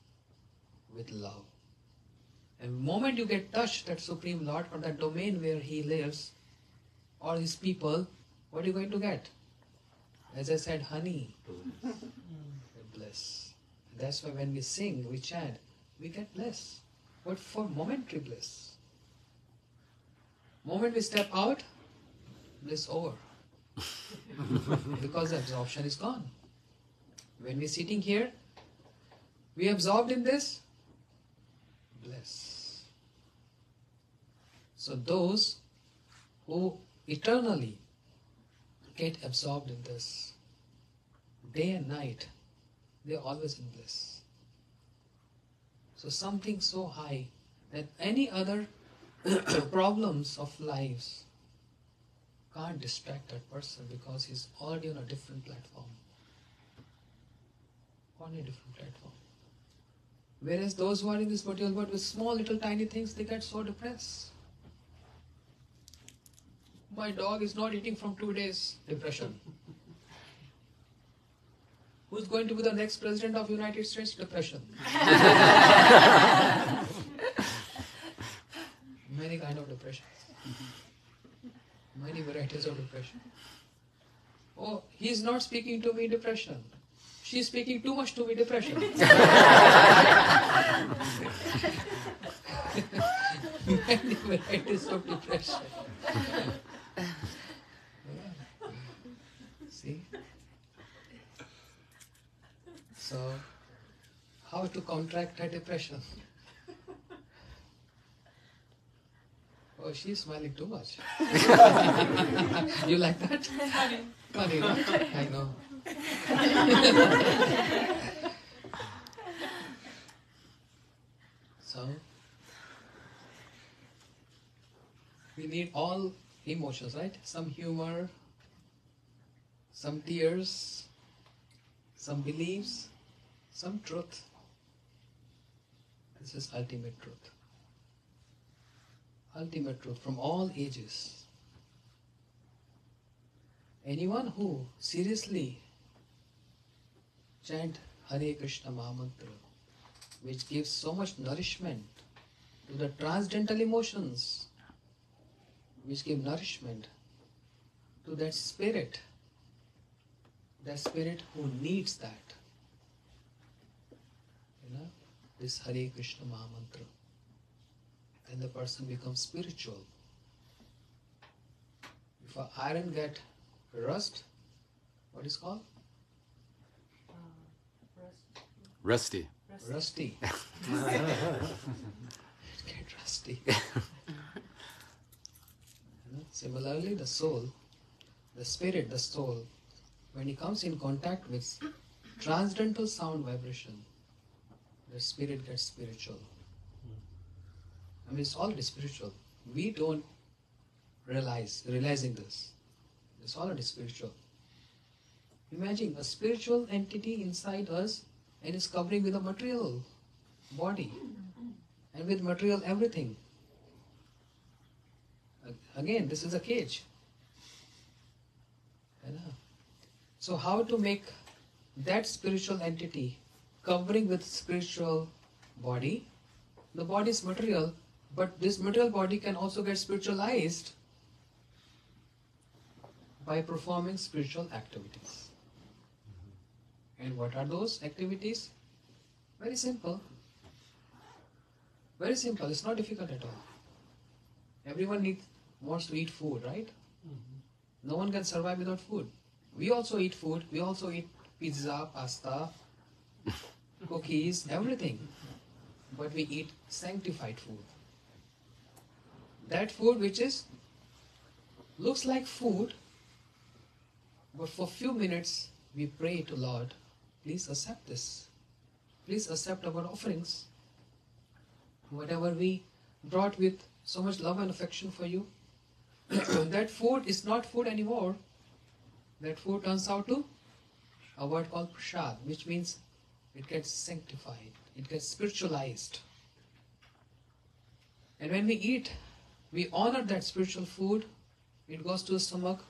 with love. And the moment you get touched, that Supreme Lord, or that domain where He lives, or His people, what are you going to get? As I said, honey. Bliss. That's why when we sing, we chant, we get bliss. But for momentary bliss. Moment we step out, bliss over. Because the absorption is gone. When we're sitting here, we absorbed in this, bliss. So those who eternally get absorbed in this, day and night, they're always in bliss. So something so high that any other problems of lives can't distract that person because he's already on a different platform. On a different platform. Whereas those who are in this material world with small little tiny things, they get so depressed. My dog is not eating from 2 days, depression. Who's going to be the next president of United States? Depression. Many kind of depression. Many varieties of depression. Oh, he's not speaking to me, depression. She's speaking too much to me, depression. Many varieties of depression. See? So, how to counteract her depression? Oh, she's smiling too much. You like that? Funny, right? I know. So, we need all emotions, right? Some humor, some tears, some beliefs, some truth. This is ultimate truth. Ultimate truth from all ages. Anyone who seriously chant Hare Krishna Mahamantra, which gives so much nourishment to the transcendental emotions, which give nourishment to that spirit who needs that. You know, this Hare Krishna Mahamantra. Then the person becomes spiritual. If an iron get rust, what is called? Rusty. Rusty. It get rusty. Similarly, the soul, the spirit, the soul, when it comes in contact with transcendental sound vibration, the spirit gets spiritual. I mean, it's already spiritual. We don't realizing this. It's already spiritual. Imagine a spiritual entity inside us and is covering with a material body and with material everything. Again, this is a cage. So how to make that spiritual entity covering with spiritual body? The body is material, but this material body can also get spiritualized by performing spiritual activities. And what are those activities? Very simple. Very simple. It's not difficult at all. Everyone wants to eat food, right? No one can survive without food. We also eat food. We also eat pizza, pasta, cookies, everything. But we eat sanctified food. That food which looks like food, but for few minutes we pray to Lord, please accept this. Please accept our offerings. Whatever we brought with so much love and affection for you, that food is not food anymore. That food turns out to a word called prasad, which means it gets sanctified, it gets spiritualized. And when we eat, we honor that spiritual food. It goes to the stomach,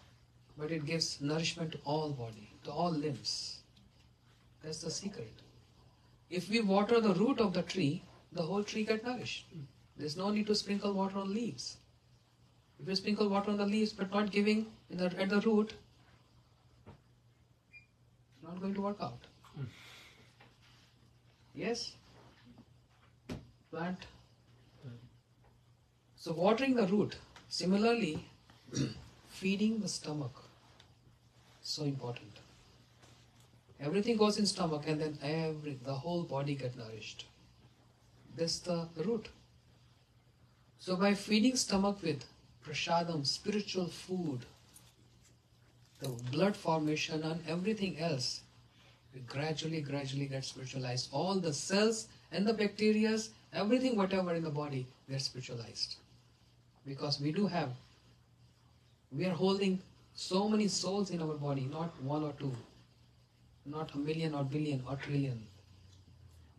but it gives nourishment to all body, to all limbs. That's the secret. If we water the root of the tree, the whole tree gets nourished. There's no need to sprinkle water on leaves. If you sprinkle water on the leaves but not giving at the root, it's not going to work out. Yes? Plant. So watering the root. Similarly, feeding the stomach. So important. Everything goes in stomach and then the whole body gets nourished. That's the root. So by feeding stomach with prasadam, spiritual food, the blood formation and everything else, we gradually get spiritualized. All the cells and the bacteria, everything whatever in the body, gets spiritualized. Because we are holding so many souls in our body, not one or two, not a million or billion or trillion.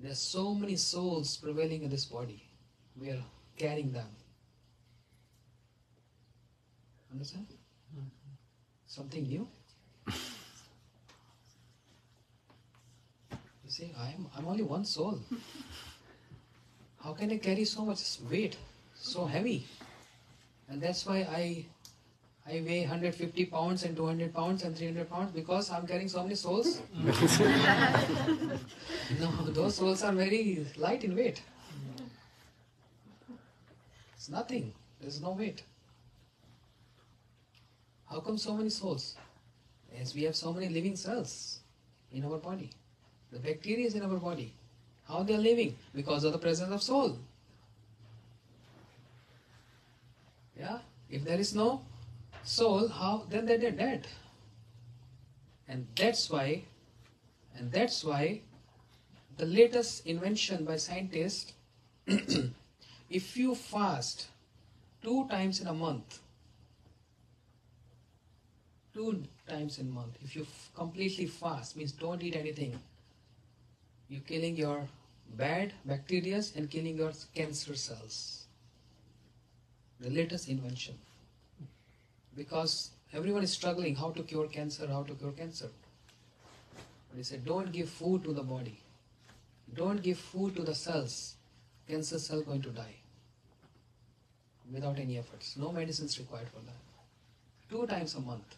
There are so many souls prevailing in this body. We are carrying them. Understand? Something new? You say, I'm only one soul. How can I carry so much weight, so heavy? And that's why I weigh 150 pounds and 200 pounds and 300 pounds because I'm carrying so many souls. No, those souls are very light in weight. It's nothing. There's no weight. How come so many souls? As we have so many living cells in our body. The bacteria is in our body. How they are living? Because of the presence of soul. Yeah? If there is no soul, how? Then they're dead. And that's why the latest invention by scientists, if you fast 2 times in a month, if you completely fast, means don't eat anything, you're killing your bad bacteria and killing your cancer cells. The latest invention. Because everyone is struggling how to cure cancer. They said, don't give food to the body. Don't give food to the cells. Cancer cell going to die. Without any efforts. No medicines required for that. 2 times a month.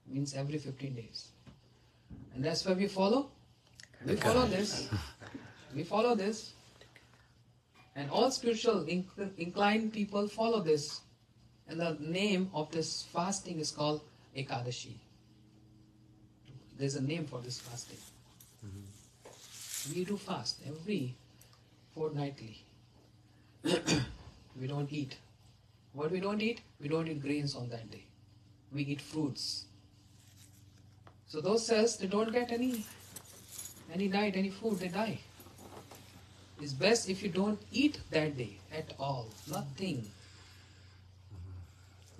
Means every 15 days. And that's why we follow. We follow this. And all spiritual inclined people follow this. And the name of this fasting is called Ekadashi. There's a name for this fasting. We do fast every fortnightly. We don't eat. What we don't eat? We don't eat grains on that day. We eat fruits. So those cells, they don't get any diet, any food, they die. It's best if you don't eat that day at all. Nothing.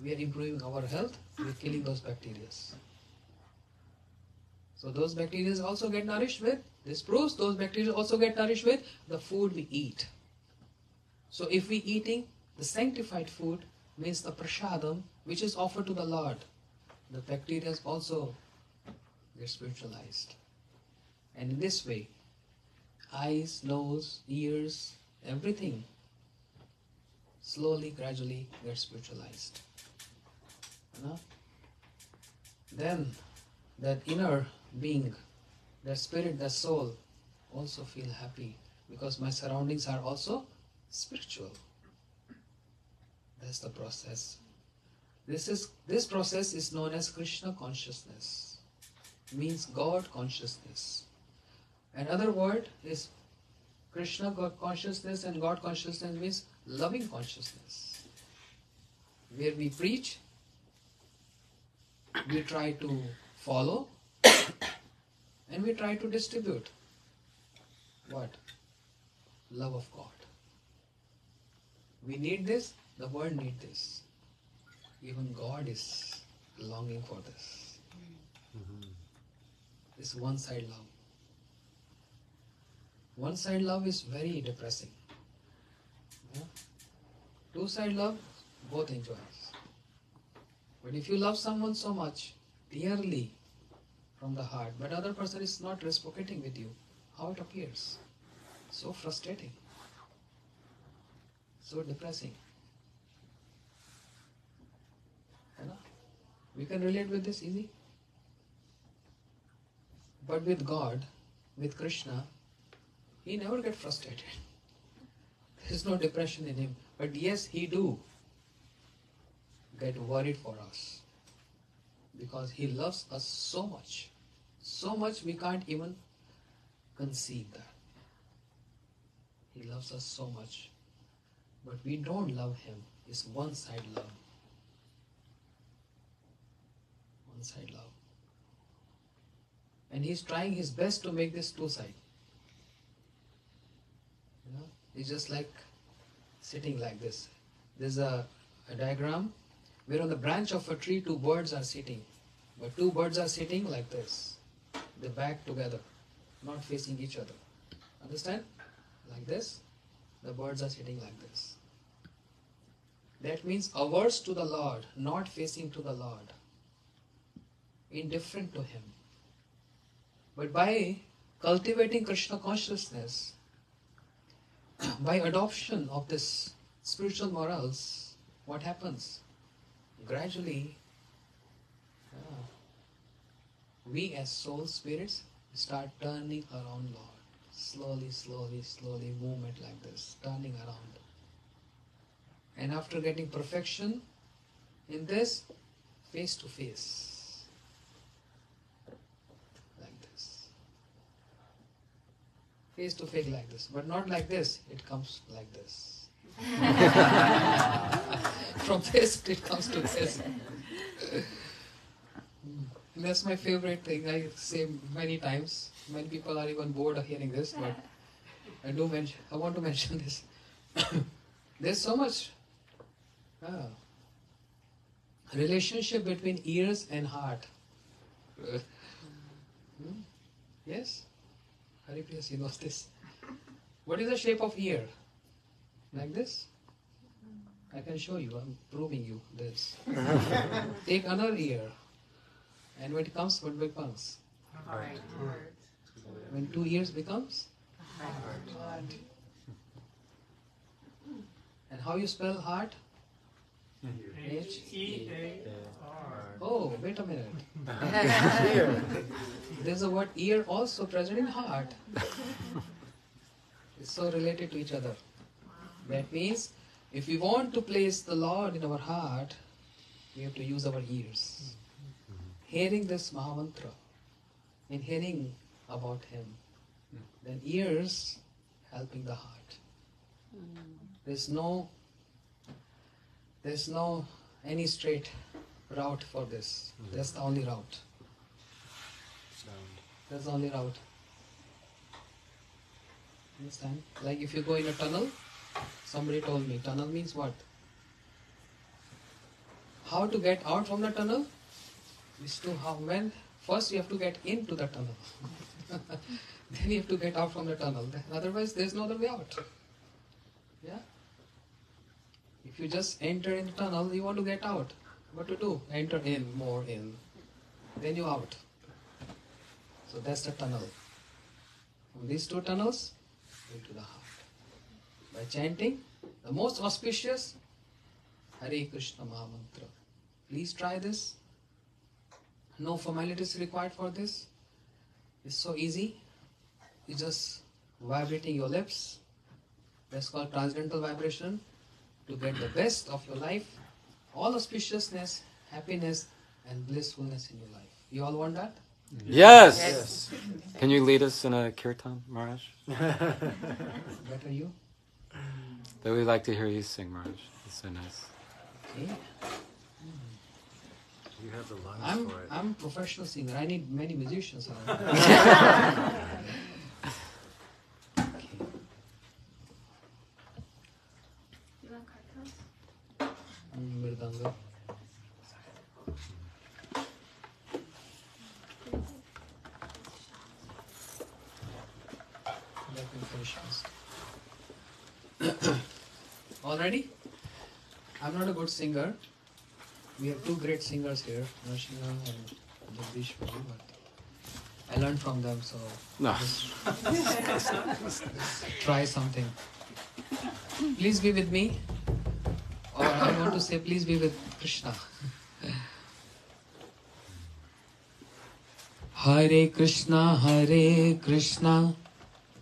We are improving our health, we are killing those bacteria. So those bacteria also get nourished with, this proves those bacteria also get nourished with the food we eat. So if we eating the sanctified food, means the prasadam, which is offered to the Lord, the bacteria also get spiritualized. And in this way, eyes, nose, ears, everything slowly, gradually gets spiritualized. Then that inner being, that spirit, that soul also feel happy because my surroundings are also spiritual. That's the process. This process is known as Krishna consciousness. Means God consciousness. Another word is Krishna God consciousness, and God consciousness means loving consciousness. Where we preach, we try to follow and we try to distribute what? Love of God. We need this, the world needs this. Even God is longing for this. This one-side love. One-side love is very depressing. Yeah? Two-side love, both enjoy. But if you love someone so much, dearly, from the heart, but other person is not reciprocating with you, how it appears? So frustrating. So depressing. We can relate with this easy. But with God, with Krishna, he never gets frustrated. There is no depression in him. But yes, he do get worried for us. Because he loves us so much. So much we can't even conceive that. He loves us so much. But we don't love him. It's one-side love. One-side love. And he's trying his best to make this two-side. It's just like sitting like this. There's a diagram where on the branch of a tree 2 birds are sitting. But 2 birds are sitting like this. The back together, not facing each other. Understand? Like this. The birds are sitting like this. That means averse to the Lord, not facing to the Lord. Indifferent to him. But by cultivating Krishna consciousness, by adoption of this spiritual morals, what happens? Gradually, we as soul spirits start turning around Lord. Slowly, slowly, slowly, movement like this, turning around. And after getting perfection in this, face to face. Like this. Face to face like this. But not like this, it comes like this. From this, it comes to this. That's my favorite thing. I say many times. Many people are even bored of hearing this, but I want to mention this. There's so much relationship between ears and heart. Yes? Haripriya knows this. What is the shape of ear? Like this? I can show you. I'm proving you this. Take another ear. And when it comes, what becomes? Heart. When 2 ears becomes? Heart. And how you spell heart? H-E-A-R. Oh, wait a minute. There's a word ear also present in heart. It's so related to each other. That means, if we want to place the Lord in our heart, we have to use our ears. Hearing this Mahamantra and hearing about him, then ears helping the heart. There's no any straight route for this. That's the only route. That's the only route. Understand? Like if you go in a tunnel, somebody told me, tunnel means what? How to get out from the tunnel? First you have to get into the tunnel. Then you have to get out from the tunnel. Otherwise there's no other way out. Yeah? If you just enter in the tunnel, you want to get out. What to do? Enter in, more in. Then you out. So that's the tunnel. From these 2 tunnels, into the heart. By chanting the most auspicious Hare Krishna Mahamantra. Please try this. No formalities required for this. It's so easy. You just vibrating your lips. That's called transcendental vibration. To get the best of your life, all auspiciousness, happiness, and blissfulness in your life. You all want that? Yes. Can you lead us in a kirtan, Maharaj? Better you? But we'd like to hear you sing, Maharaj. It's so nice. Okay. You have the lungs for it. I'm a professional singer. I need many musicians around. You want cartons? Mridanga. Let me finish first. All ready? I'm not a good singer. We have 2 great singers here, Narasimha and Jagdish Prabhu, but I learned from them, so No. try something. Please be with me. Or I want to say, please be with Krishna. Hare Krishna,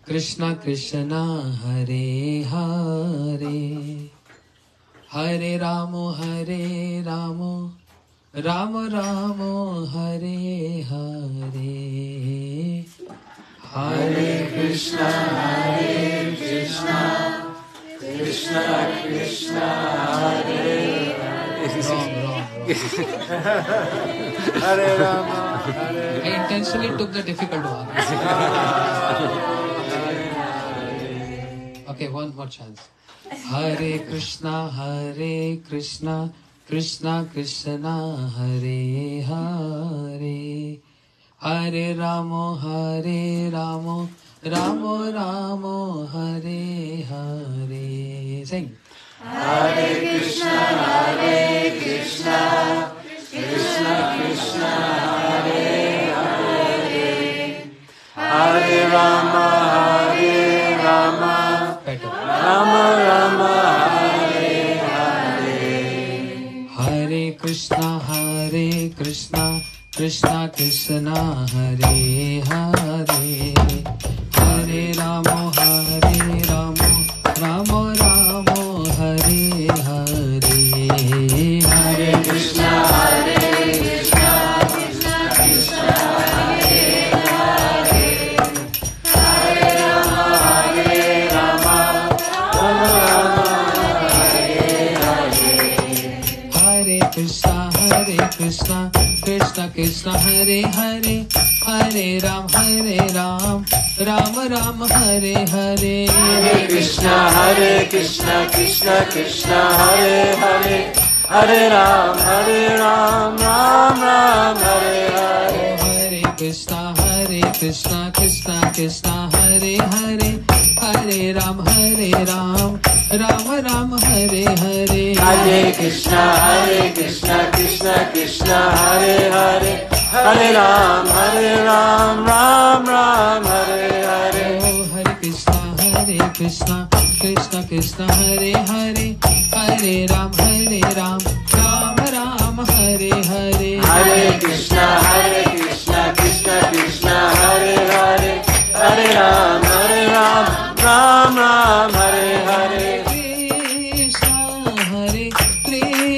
Krishna Krishna, Hare Hare. Hare Ramo, Rama Rama, Hare Hare. Hare Krishna, Krishna Krishna, Hare Hare. Wrong. Hare Rama, Hare. I intentionally took the difficult one. Okay, one more chance. Hare Krishna, Krishna Krishna, Hare Hare. Hare Ramo, Ramo Ramo, Hare Hare. Sing. Hare Krishna, Krishna Krishna, Hare Hare. Hare Rama, Better. Rama Rama, Hare Hare. Hare Krishna, Krishna Krishna, Hare Hare. Hare Ramo, Ramo Ramo, Hare Hare. Hare Krishna, Krishna Krishna, Hare Hare. Hare Rama, Rama Hare Hare. Hare Krishna, Krishna Krishna, Hare Hare. Hare Ram, Ram Ram, Hare Hare. Hare Krishna, Krishna Krishna, Hare Hare. Hare Ram, Ram Ram, Hare Hare. Hare Krishna, Krishna Krishna, Hare Hare. Hare Ram, Ram Ram, Hare Hare. Hare Krishna, Krishna Krishna, Hare Hare. Hare Ram, Ram Ram, Hare Hare. Hare Krishna, Krishna Krishna, Hare Hare. Hare Ram, Ram Ram, Hare Hare. Hare Krishna, Krishna Krishna, Hare Hare. Hare Ram, Ram Ram, Hare Hare.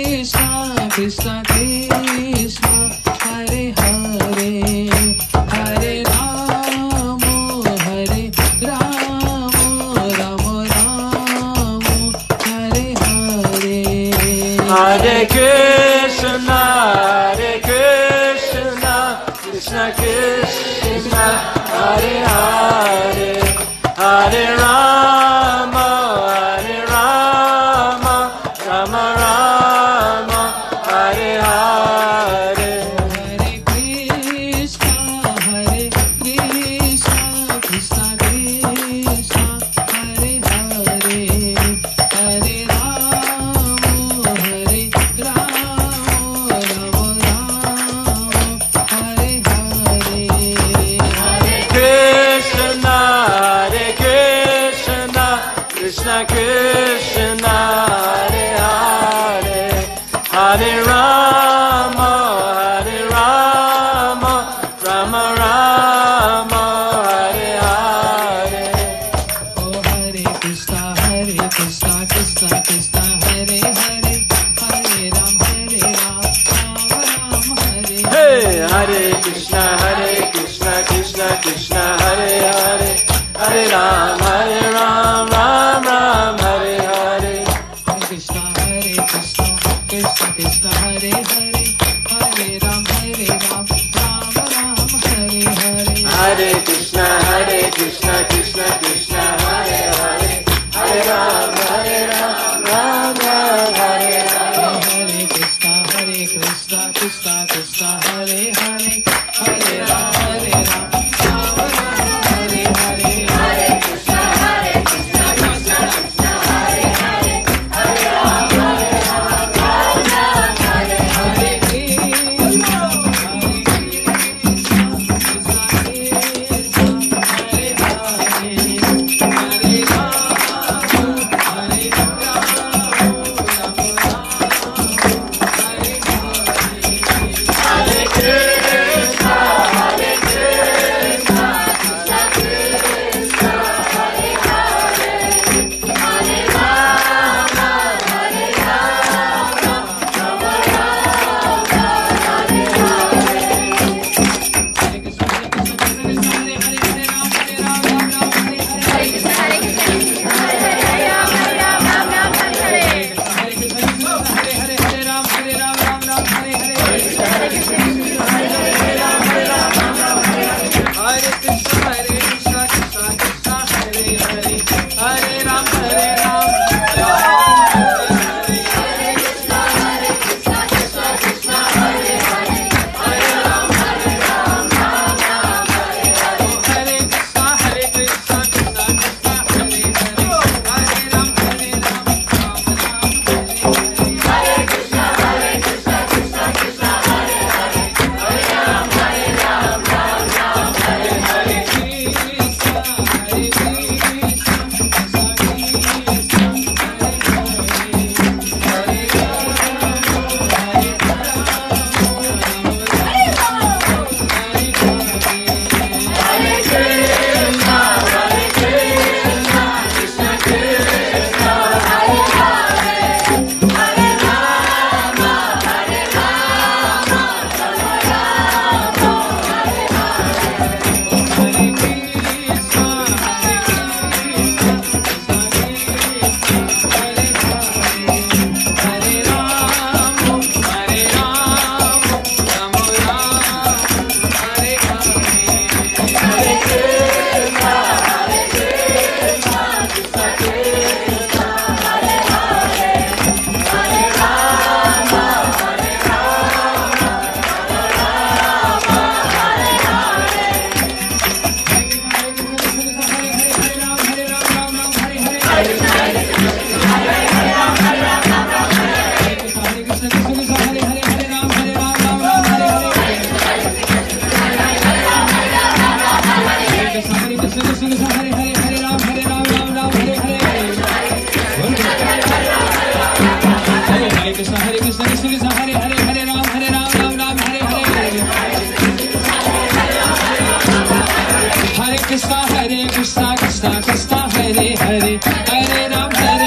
Krishna, Krishna Krishna, Hare Hare. Hare Ram, Ram Ram, Hare Hare. Hare Krishna, Krishna Krishna, Hare Hare. Hare Rama, Rama Rama, Hare Hare. Hare Krishna, Krishna Krishna, Hare Hare. Hare Ram, Rama Hare Hare. Krishna, Krishna Krishna, Hare Hare. Hare Rama, Rama Rama, Hare Hare. Oh Hare Krishna, Krishna Krishna, Hare Hare. Hare Ram, Ram Hare Hare. Hey, Hare Krishna, Krishna Krishna, Hare Hare. Hare Ram, Ram Ram, Hare Hare. Hare Krishna, Krishna Krishna, Hare Hare. Hare Ram, Ram Ram, Hare Hare. Hare Krishna, Krishna Krishna, Hare Hare. Hare Ram, Ram Ram, Hare Hare. Hare Krishna, Krishna Krishna, Hare Hare. Hare Ram, Ram Hare Hare. Hare Krishna, Krishna Krishna, Hare Hare. Hare Ram, Ram Hare Hare. Krishna Krishna Hare Hare Hare Ram Ram Ram Hare Hare Hare Krishna Krishna Krishna Hare Hare Hare Ram Ram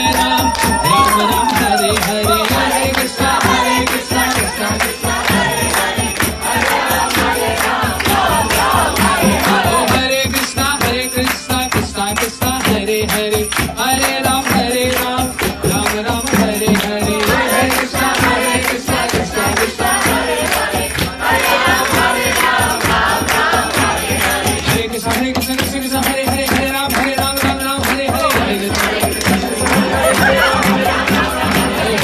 Ram Hare Hare Hare Krishna Krishna Krishna Hare Hare Hare Ram Hare Krishna Krishna Krishna Hare Hare Hare Ram Ram Ram Hare Hare Hare Krishna Krishna Krishna Hare Hare Hare Ram Hare Krishna Krishna Krishna Hare Hare Hare Ram Ram Hare Hare Hare Krishna Krishna Krishna Hare Hare Hare Ram Ram Hare Hare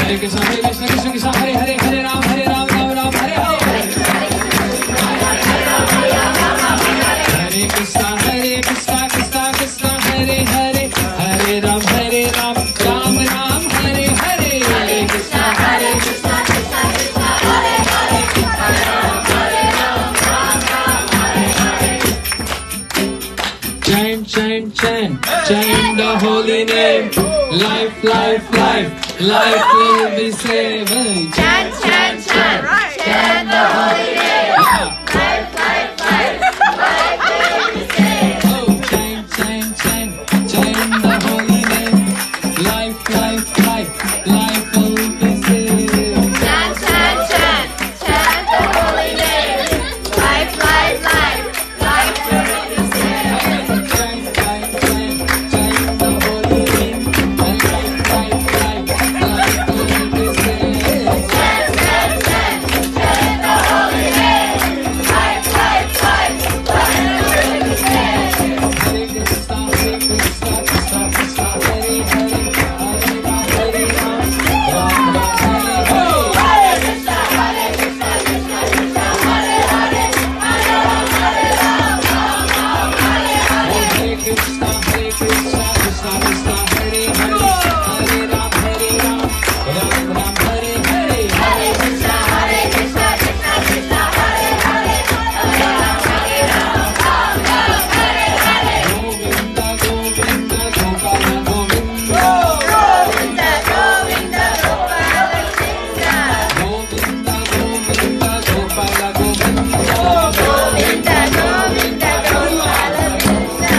Hare Krishna Krishna Krishna Hare Hare Hare Ram Ram Hare Hare Hare Krishna Krishna Krishna Hare Hare Hare Ram Hare Chant, chant, chant, chant the holy name. Life, life, life, life will be saved. Chant, chant, chant, chant the holy name. Life, life, life, life will be saved. Oh, chant, chant, chant, chant the holy name. Life, life, life, life will be saved. Chant, chant, chant, chant the holy name. Life, life, life, life will be saved. Chant, chant, chant, chant the holy name. Life, life, life, life will be saved. Chant, chant, chant, chant the holy name. Life, life, life, life will be saved. Hare Krishna, Krishna Krishna, Hare Hare, Hare Ram, Ram Ram, Hare Hare. Hare Krishna, Krishna Krishna, Hare Hare, Hare Ram, Hare Hare. Hare Krishna, Krishna Krishna, Hare Hare, Hare Ram, Ram Ram, Hare Hare. Hare Krishna, Krishna Krishna, Hare Hare, Hare Ram, Hare Hare. Govinda, Govinda, Gopala, Govinda. Govinda, Govinda, Gopala Krishna. Govinda, Govinda, Gopala, Govinda. Govinda, Govinda, Gopala Krishna.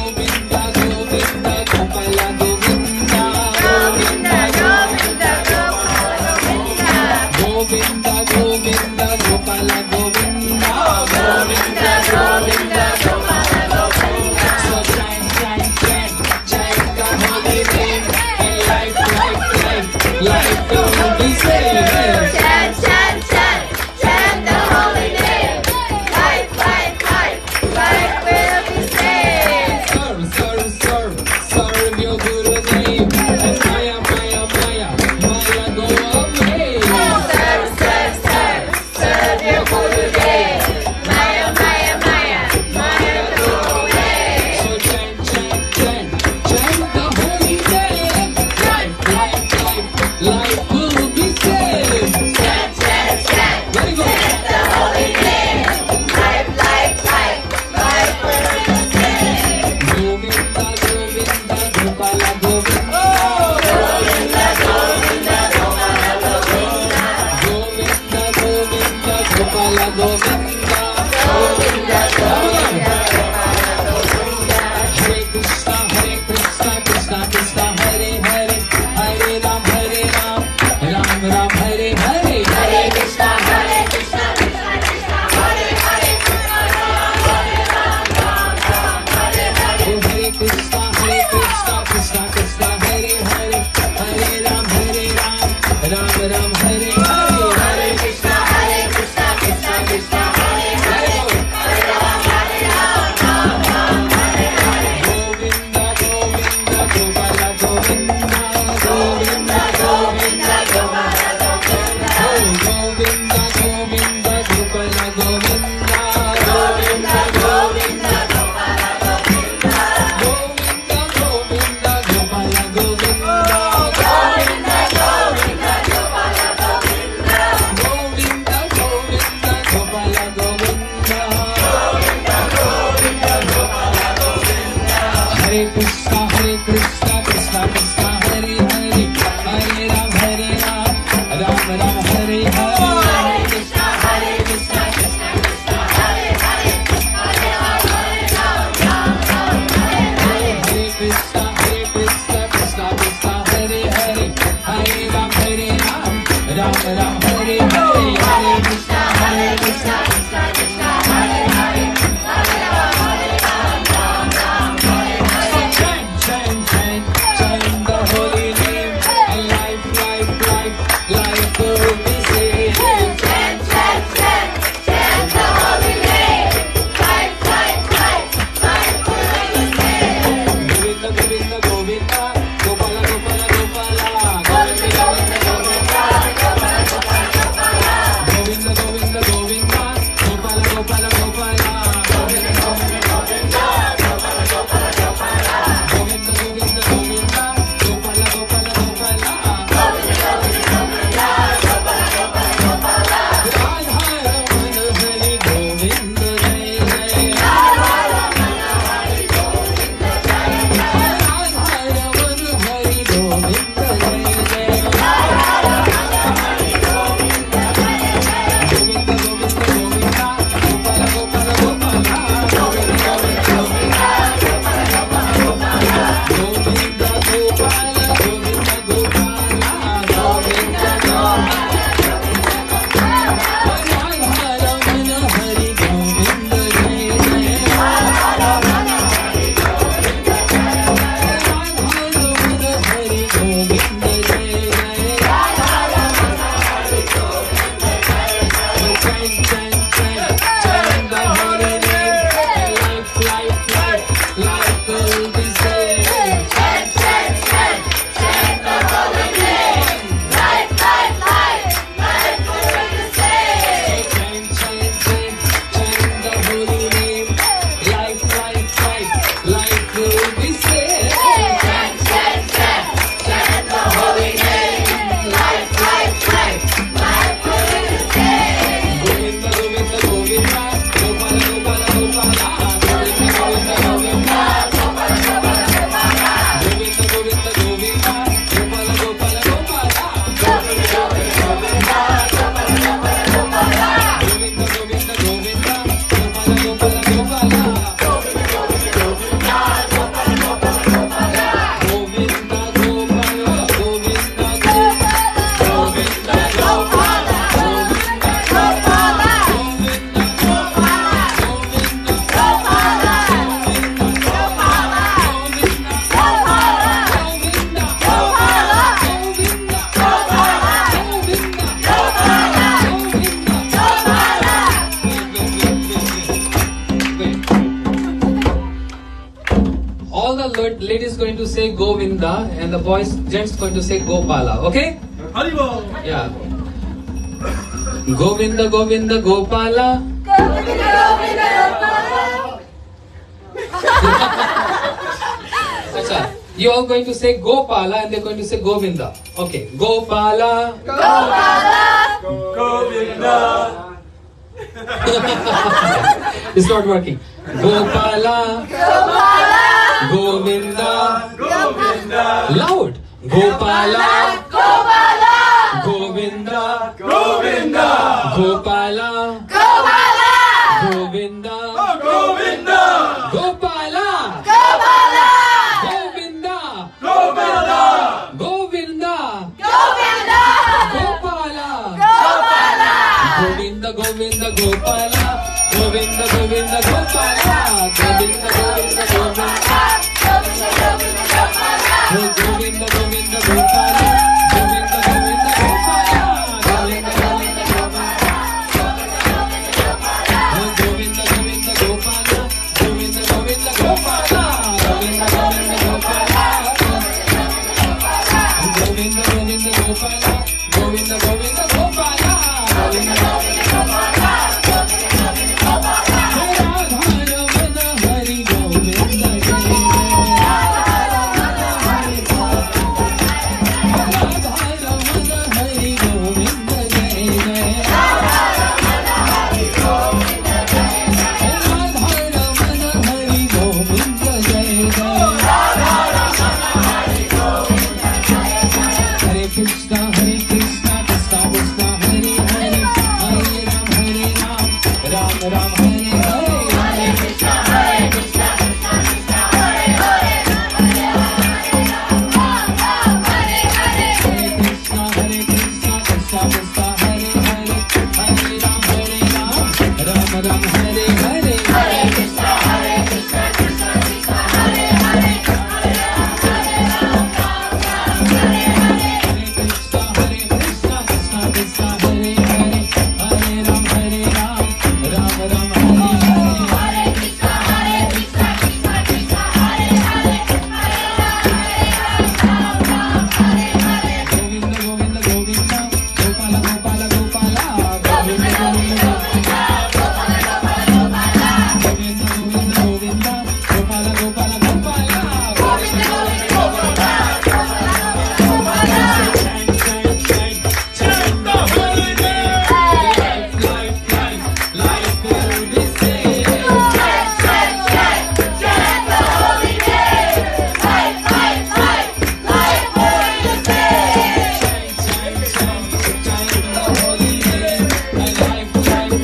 Govinda, Govinda, Gopala, Govinda. Govinda, Govinda, Gopala Govinda. Govinda, Govinda, Gopala, Govinda. Govinda, Govinda, Gopala Govinda. So chant, chant, chant, chant the holy name, and life, life, life, life will be saved. Chant, chant, chant, chant the holy name. Life, life, life, life will be saved. Serve, serve, serve, serve your Guru name, and Maya, Maya, Maya, Maya go away. Serve, serve, serve, serve your Guru name. Maya, Maya, Maya, Maya go away. So chant, chant, chant, chant the holy name, life, life, life, life will be saved. Chant, chant, chant, Very good. chant the holy name. Life, life, life, life will be saved. Govinda, Govinda, Gopala, Govinda. Govinda, Govinda, Gopala Govinda. Govinda, Govinda, Gopala, Govinda. Govinda, Govinda, Gopala Govinda. Hare Krishna, Krishna Krishna, Hare Hare, Hare Ram, Ram Ram, Hare Hare. Hare Krishna, Krishna Krishna, Hare Hare, Hare Ram, Hare Hare. Oh, Hare Krishna, Krishna Krishna, Hare Hare, Hare Ram, Ram Ram, Hare Hare. Hare Krishna, Krishna Krishna, Hare Hare, Hare Ram, Hare Hare. Govinda, Govinda, Gopala, Govinda. Govinda, Govinda, Gopala Govinda. oh, Govinda, Govinda, Gopala, Govinda. Govinda, Govinda, Gopala Govinda. Govinda, Govinda, Gopala, Govinda. Govinda, Govinda, Gopala Govinda. Govinda, Govinda, Gopala, Govinda. Govinda, Govinda, Gopala Govinda. Hare Krishna, Krishna Krishna, Hare Hare, Hare Ram, Ram Ram, Hare ladies going to say Govinda and the gents going to say Gopala. Okay? Yeah. Govinda, Govinda, Gopala. Govinda, Govinda, Gopala. Achha, you all going to say Gopala and they're going to say Govinda. Okay. Gopala. Gopala. Govinda. It's not working. Gopala. Gopala. Govinda. Govinda. Loud. Gopala. Gopala. Govinda. Govinda. Gopala. Gopala. Govinda. Govinda. Gopala. Gopala. Govinda. Govinda. Govinda. Govinda. Gopala. Gopala. Govinda, Govinda, Gopala. Govinda, Govinda, Gopala. Govinda, Govinda, Gopala. Govinda, Govinda, Gopala. Govinda, Govinda, Gopala. Govinda, Govinda, Gopala. Govinda, Govinda, Gopala. Govinda, Govinda, Gopala. Govinda, Govinda, Gopala. Govinda, Govinda, Gopala. Govinda, Govinda, Gopala. Govinda, Govinda, Gopala. Govinda, Govinda, Gopala. Hari Govinda Hare Krishna, Krishna Krishna, Hare Hare, Hare Ram, Ram Ram, Hare Hare. Hare Krishna, Krishna Krishna, Hare Hare, Hare Krishna, Krishna Krishna, Hare Hare, Hare Ram, Ram Ram, Hare Hare. Hare Krishna, Krishna Krishna, Hare Hare, Hare Krishna, Krishna Krishna, Hare Hare, Hare Ram, Ram Ram, Hare Hare. Govinda, Govinda, Govinda, Gopala, Gopala, Gopala. Govinda, Govinda, Govinda, Govinda, Govinda, Govinda, Gopala, Gopala, Gopala. Govinda, Govinda, Gopala. Chant the holy name. Life will be saved. Chant the holy name. Life will be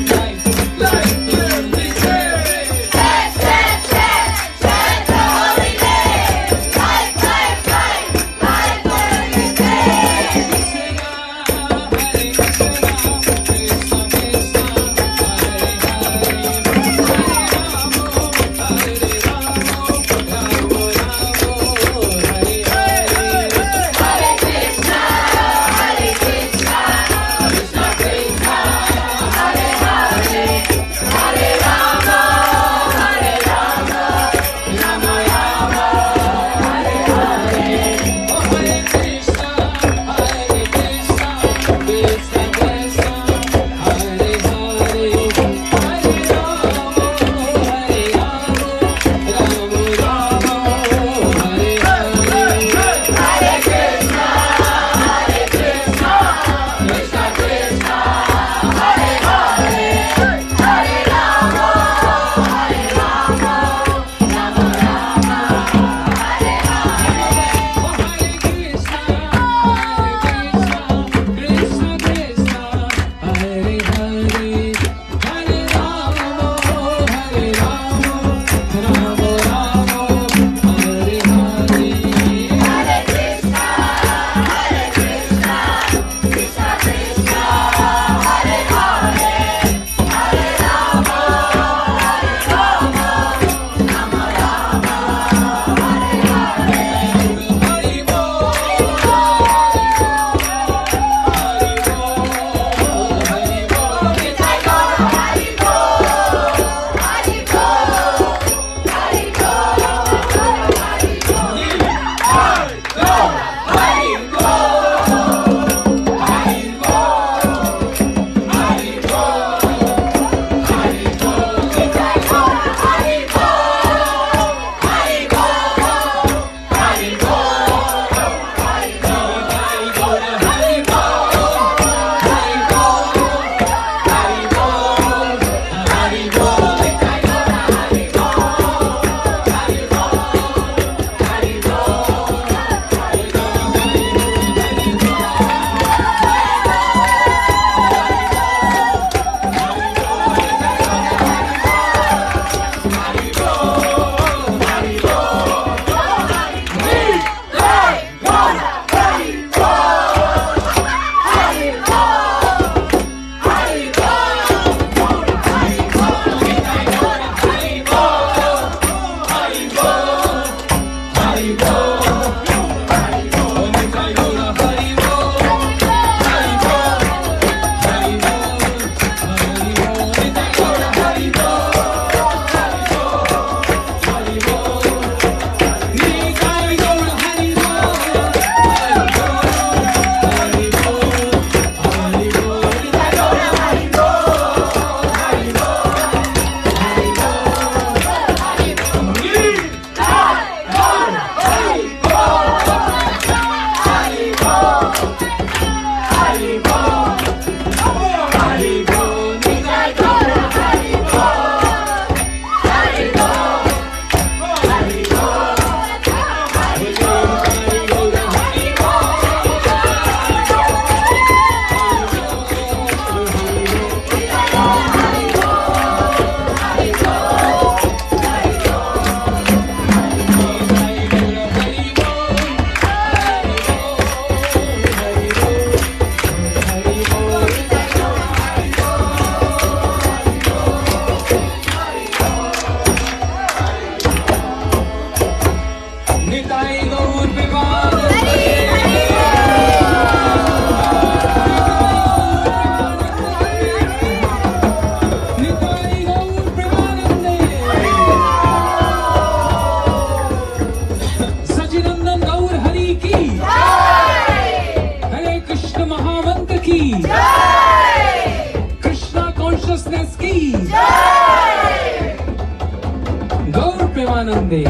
दास की गौर प्रेमानंदे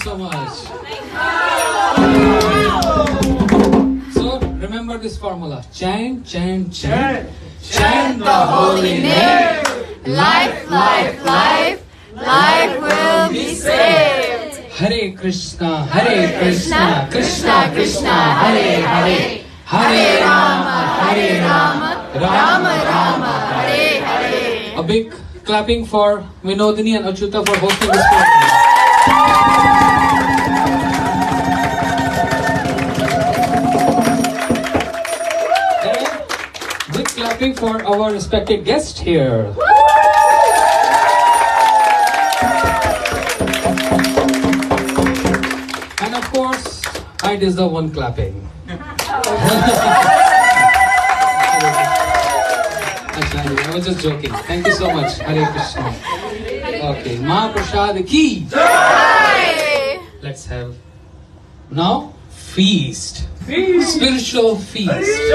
so much. So remember this formula. Chant, chant, chant. Chant the holy name. Life, life, life. Life will be saved. Hare Krishna, Hare Krishna, Krishna Krishna, Hare Hare. Hare Rama, Hare Rama, Rama Rama, Hare Hare. A big clapping for Vinodini and Achyuta for hosting this program. And big clapping for our respected guest here. And of course, I deserve one clapping. I was just joking. Thank you so much. Hare Krishna. Okay, Mahaprasad ki. Let's have now feast. Spiritual feast.